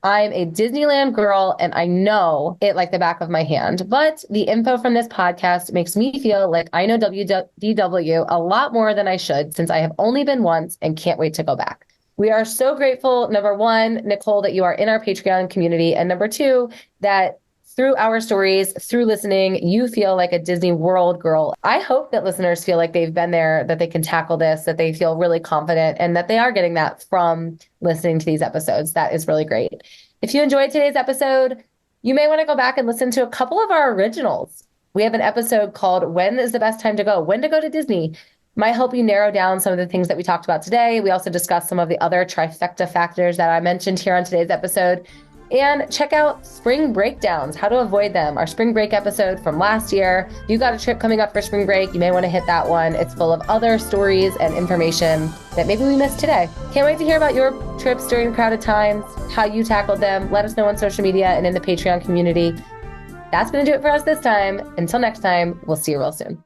[SPEAKER 3] I'm a Disneyland girl, and I know it like the back of my hand. But the info from this podcast makes me feel like I know WDW a lot more than I should, since I have only been once and can't wait to go back." We are so grateful, number one, Nicole, that you are in our Patreon community. And number two, that through our stories, through listening, you feel like a Disney World girl. I hope that listeners feel like they've been there, that they can tackle this, that they feel really confident, and that they are getting that from listening to these episodes. That is really great. If you enjoyed today's episode, you may want to go back and listen to a couple of our originals. We have an episode called "When is the Best Time to Go? When to Go to Disney?" Might help you narrow down some of the things that we talked about today. We also discussed some of the other trifecta factors that I mentioned here on today's episode. And check out spring breakdowns, how to avoid them, our spring break episode from last year. If you got a trip coming up for spring break, you may want to hit that one. It's full of other stories and information that maybe we missed today. Can't wait to hear about your trips during crowded times, how you tackled them. Let us know on social media and in the Patreon community. That's going to do it for us this time. Until next time, we'll see you real soon.